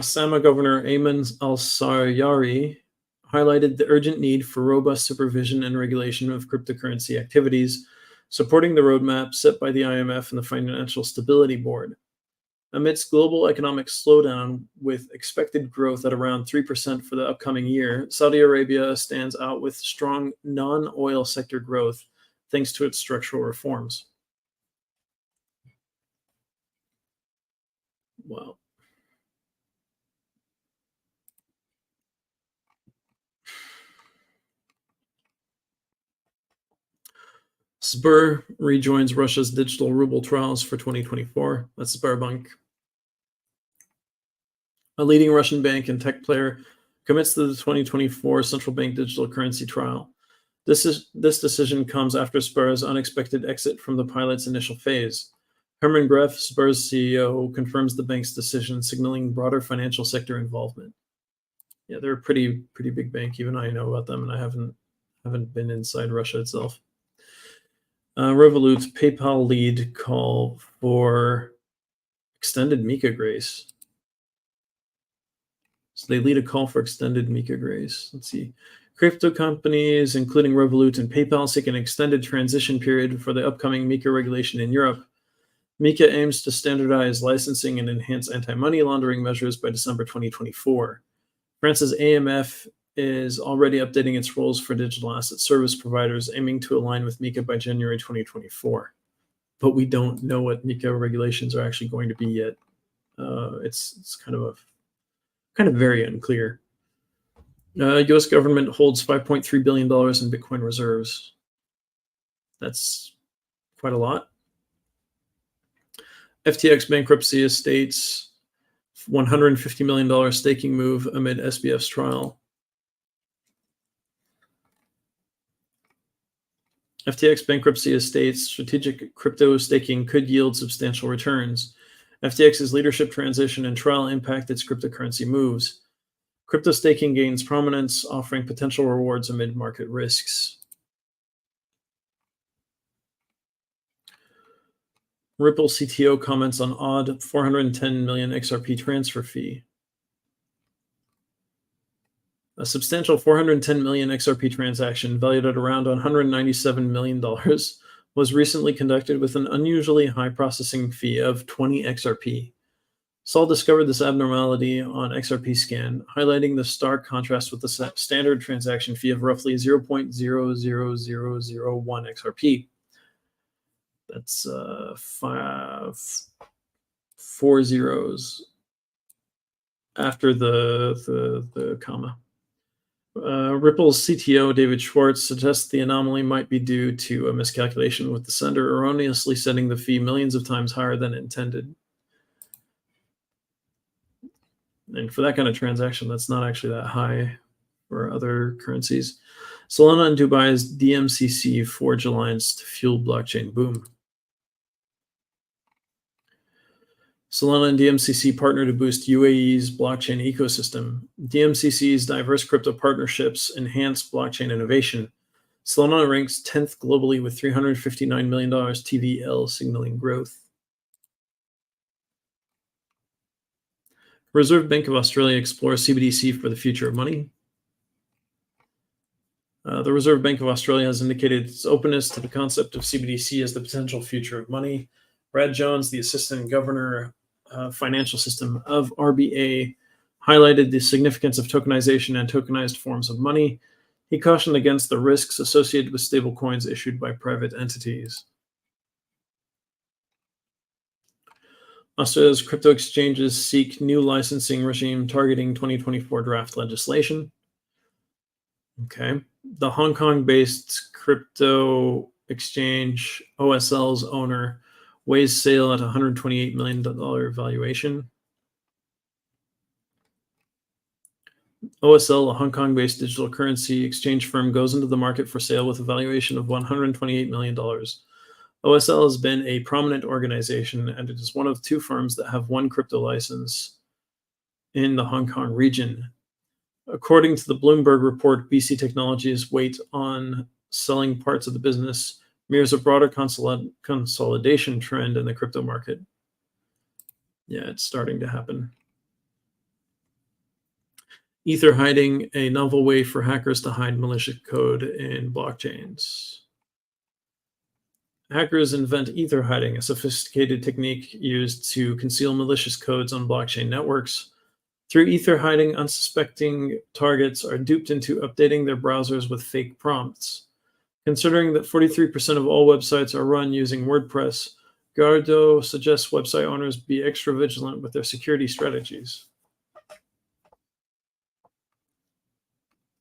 SAMA Governor Ayman al-Saryari highlighted the urgent need for robust supervision and regulation of cryptocurrency activities, supporting the roadmap set by the IMF and the Financial Stability Board. Amidst global economic slowdown with expected growth at around 3% for the upcoming year, Saudi Arabia stands out with strong non-oil sector growth thanks to its structural reforms. Wow. Sber rejoins Russia's digital ruble trials for 2024. That's Sberbank. A leading Russian bank and tech player commits to the 2024 central bank digital currency trial. This decision comes after Sber's unexpected exit from the pilot's initial phase. Herman Greff, Sber's CEO, confirms the bank's decision, signaling broader financial sector involvement. Yeah, they're a pretty big bank. Even I know about them, and I haven't been inside Russia itself. Revolut's PayPal lead call for extended MiCA grace. So they lead a call for extended MiCA grace. Let's see. Crypto companies, including Revolut and PayPal, seek an extended transition period for the upcoming MiCA regulation in Europe. MiCA aims to standardize licensing and enhance anti-money laundering measures by December 2024. France's AMF is already updating its rules for digital asset service providers, aiming to align with MiCA by January 2024. But we don't know what MiCA regulations are actually going to be yet. It's kind of very unclear. U.S. government holds $5.3 billion in Bitcoin reserves. That's quite a lot. FTX bankruptcy estates $150 million staking move amid SBF's trial. FTX bankruptcy estates strategic crypto staking could yield substantial returns. FTX's leadership transition and trial impact its cryptocurrency moves. Crypto staking gains prominence, offering potential rewards amid market risks. Ripple CTO comments on odd 410 million XRP transfer fee. A substantial 410 million XRP transaction, valued at around $197 million, was recently conducted with an unusually high processing fee of 20 XRP. Saul discovered this abnormality on XRP Scan, highlighting the stark contrast with the standard transaction fee of roughly 0.00001 XRP. That's 4 zeros after the comma. Ripple's CTO, David Schwartz, suggests the anomaly might be due to a miscalculation, with the sender erroneously setting the fee millions of times higher than intended. And for that kind of transaction, that's not actually that high for other currencies. Solana and Dubai's DMCC forge alliance to fuel blockchain boom. Solana and DMCC partner to boost UAE's blockchain ecosystem. DMCC's diverse crypto partnerships enhance blockchain innovation. Solana ranks 10th globally with $359 million TVL, signaling growth. Reserve Bank of Australia explores CBDC for the future of money. The Reserve Bank of Australia has indicated its openness to the concept of CBDC as the potential future of money. Brad Jones, the Assistant Governor Financial System of RBA, highlighted the significance of tokenization and tokenized forms of money. He cautioned against the risks associated with stablecoins issued by private entities. Australia's crypto exchanges seek new licensing regime targeting 2024 draft legislation. Okay. The Hong Kong-based crypto exchange OSL's owner weighs sale at $128 million valuation. OSL, a Hong Kong-based digital currency exchange firm, goes into the market for sale with a valuation of $128 million. OSL has been a prominent organization, and it is one of two firms that have one crypto license in the Hong Kong region. According to the Bloomberg report, BC Technologies' weight on selling parts of the business mirrors a broader consolidation trend in the crypto market. Yeah, it's starting to happen. Ether hiding, a novel way for hackers to hide malicious code in blockchains. Hackers invent ether hiding, a sophisticated technique used to conceal malicious codes on blockchain networks. Through ether hiding, unsuspecting targets are duped into updating their browsers with fake prompts. Considering that 43% of all websites are run using WordPress, Gardo suggests website owners be extra vigilant with their security strategies.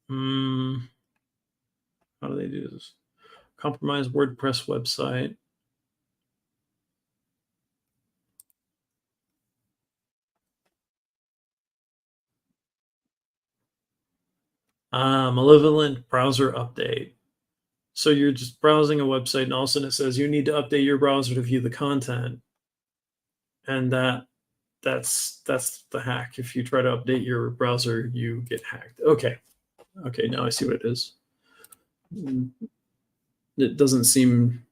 How do they do this? Compromised WordPress website. Malevolent browser update. So you're just browsing a website and all of a sudden it says you need to update your browser to view the content. And that's the hack. If you try to update your browser, you get hacked. Okay, now I see what it is. It doesn't seem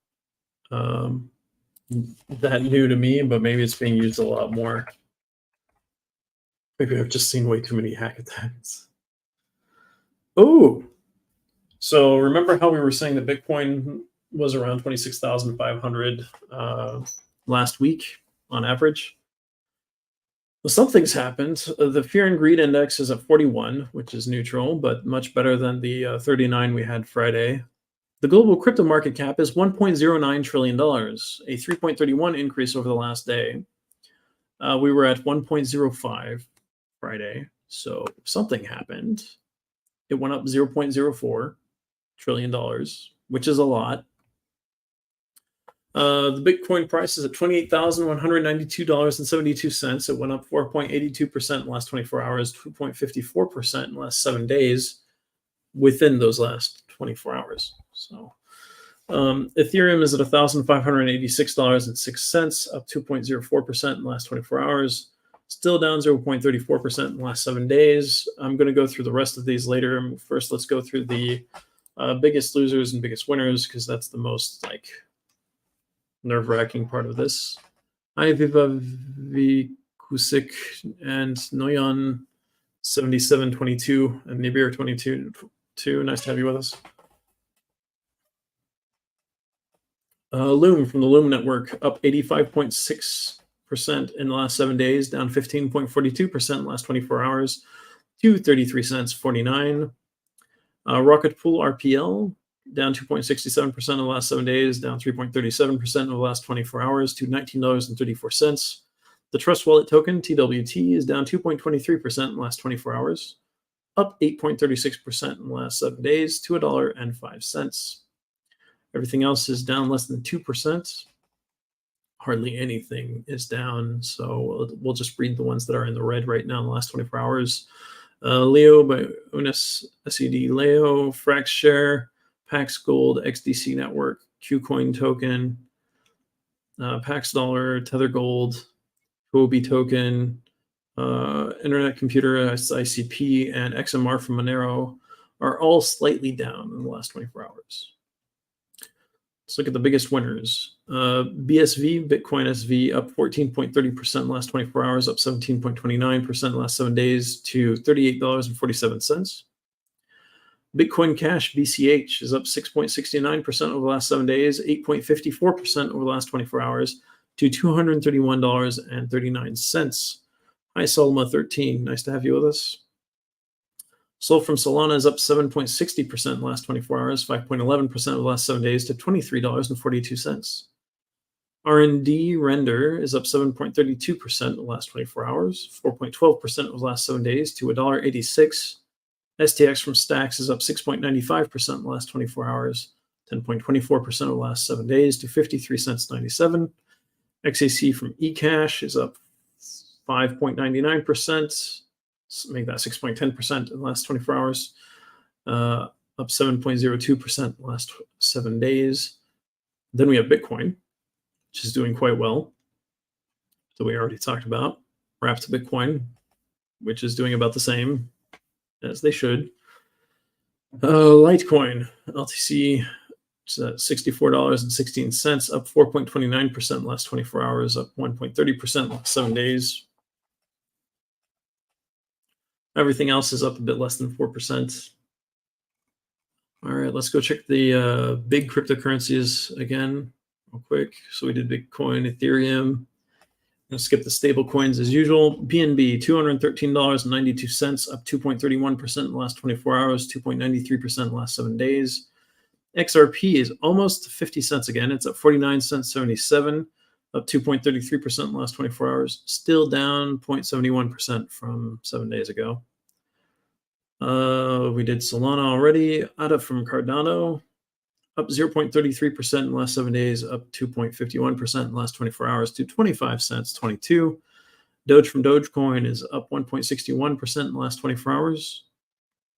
that new to me, but maybe it's being used a lot more. Maybe I've just seen way too many hack attacks. Oh, so remember how we were saying that Bitcoin was around 26,500 last week on average? Well, something's happened. The fear and greed index is at 41, which is neutral, but much better than the 39 we had Friday. The global crypto market cap is $1.09 trillion, a 3.31 increase over the last day. We were at 1.05 Friday, so something happened. It went up $0.04 trillion, which is a lot. The Bitcoin price is at $28,192.72. It went up 4.82% in the last 24 hours, 2.54% in the last 7 days within those last 24 hours. So Ethereum is at $1,586.06, up 2.04% in the last 24 hours. Still down 0.34% in the last 7 days. I'm going to go through the rest of these later. First, let's go through the biggest losers and biggest winners, because that's the most nerve-wracking part of this. Hi, Viva Vikusik and Noyan 7722 and Nibir 22. Nice to have you with us. Loom from the Loom Network up 85.6% in the last 7 days, down 15.42% in the last 24 hours to 33 cents 49. Rocket Pool RPL down 2.67% in the last 7 days, down 3.37% in the last 24 hours to $19.34. The Trust Wallet token TWT is down 2.23% in the last 24 hours, up 8.36% in the last 7 days to $1.05. Everything else is down less than 2%. Hardly anything is down, so we'll just read the ones that are in the red right now in the last 24 hours. Leo by Unis SED Leo, Frax Share, Pax Gold, XDC Network, Qcoin Token, Pax Dollar, Tether Gold, Huobi Token, Internet Computer ICP, and XMR from Monero are all slightly down in the last 24 hours. Let's look at the biggest winners. BSV, Bitcoin SV, up 14.30% in the last 24 hours, up 17.29% in the last 7 days to $38.47. Bitcoin Cash, BCH, is up 6.69% over the last 7 days, 8.54% over the last 24 hours to $231.39. Hi, Soloma13. Nice to have you with us. Sol from Solana is up 7.60% in the last 24 hours, 5.11% over the last 7 days to $23.42. R&D Render is up 7.32% in the last 24 hours, 4.12% over the last 7 days to $1.86. STX from Stacks is up 6.95% in the last 24 hours, 10.24% over the last 7 days to 53 cents 97. XAC from eCash is up 5.99%. Make that 6.10% in the last 24 hours, up 7.02% in the last 7 days. Then we have Bitcoin, which is doing quite well, that we already talked about. Wrapped Bitcoin, which is doing about the same as they should. Litecoin, LTC, is at $64.16, up 4.29% in the last 24 hours, up 1.30% in the last 7 days. Everything else is up a bit less than 4%. All right, let's go check the big cryptocurrencies again. real quick. So we did Bitcoin, Ethereum. I'll skip the stable coins as usual. BNB, $213.92, up 2.31% in the last 24 hours, 2.93% in the last 7 days. XRP is almost 50 cents again. It's up 49 cents 77, up 2.33% in the last 24 hours. Still down 0.71% from 7 days ago. We did Solana already. ADA from Cardano, up 0.33% in the last 7 days, up 2.51% in the last 24 hours to 25 cents 22. Doge from Dogecoin is up 1.61% in the last 24 hours,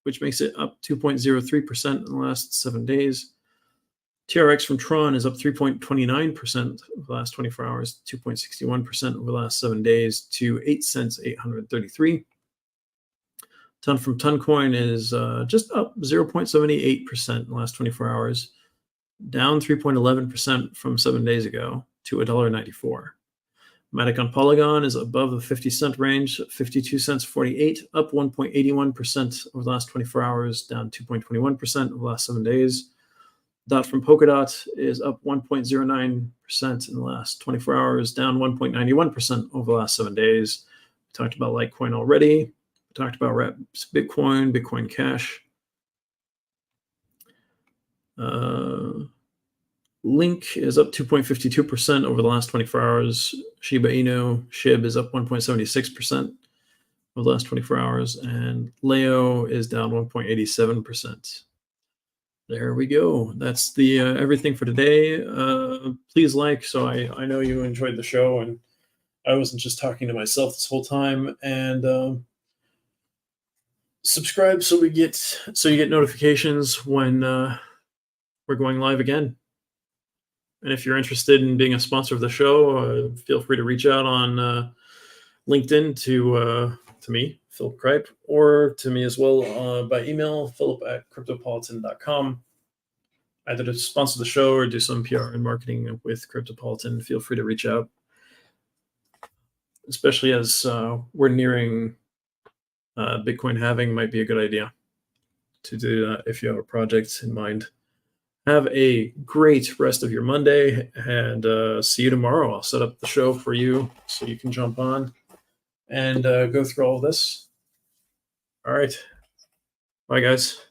which makes it up 2.03% in the last 7 days. TRX from Tron is up 3.29% over the last 24 hours, 2.61% over the last 7 days to 8 cents 833. Ton from Toncoin is just up 0.78% in the last 24 hours, down 3.11% from 7 days ago to $1.94. Matic on Polygon is above the 50 cent range, 52 cents 48, up 1.81% over the last 24 hours, down 2.21% over the last 7 days. Dot from Polkadot is up 1.09% in the last 24 hours, down 1.91% over the last 7 days. We talked about Litecoin already. We talked about Bitcoin, Bitcoin Cash. Link is up 2.52% over the last 24 hours. Shiba Inu, SHIB, is up 1.76% over the last 24 hours. And Leo is down 1.87%. There we go. That's the everything for today. Please like, so I know you enjoyed the show and I wasn't just talking to myself this whole time. And subscribe so you get notifications when we're going live again. And if you're interested in being a sponsor of the show, feel free to reach out on LinkedIn to me, Philip Kripe, or to me as well by email, philip@cryptopolitan.com. Either to sponsor the show or do some PR and marketing with Cryptopolitan, feel free to reach out. Especially as we're nearing Bitcoin halving, might be a good idea to do that if you have a project in mind. Have a great rest of your Monday, and see you tomorrow. I'll set up the show for you so you can jump on and go through all of this. All right. Bye, guys.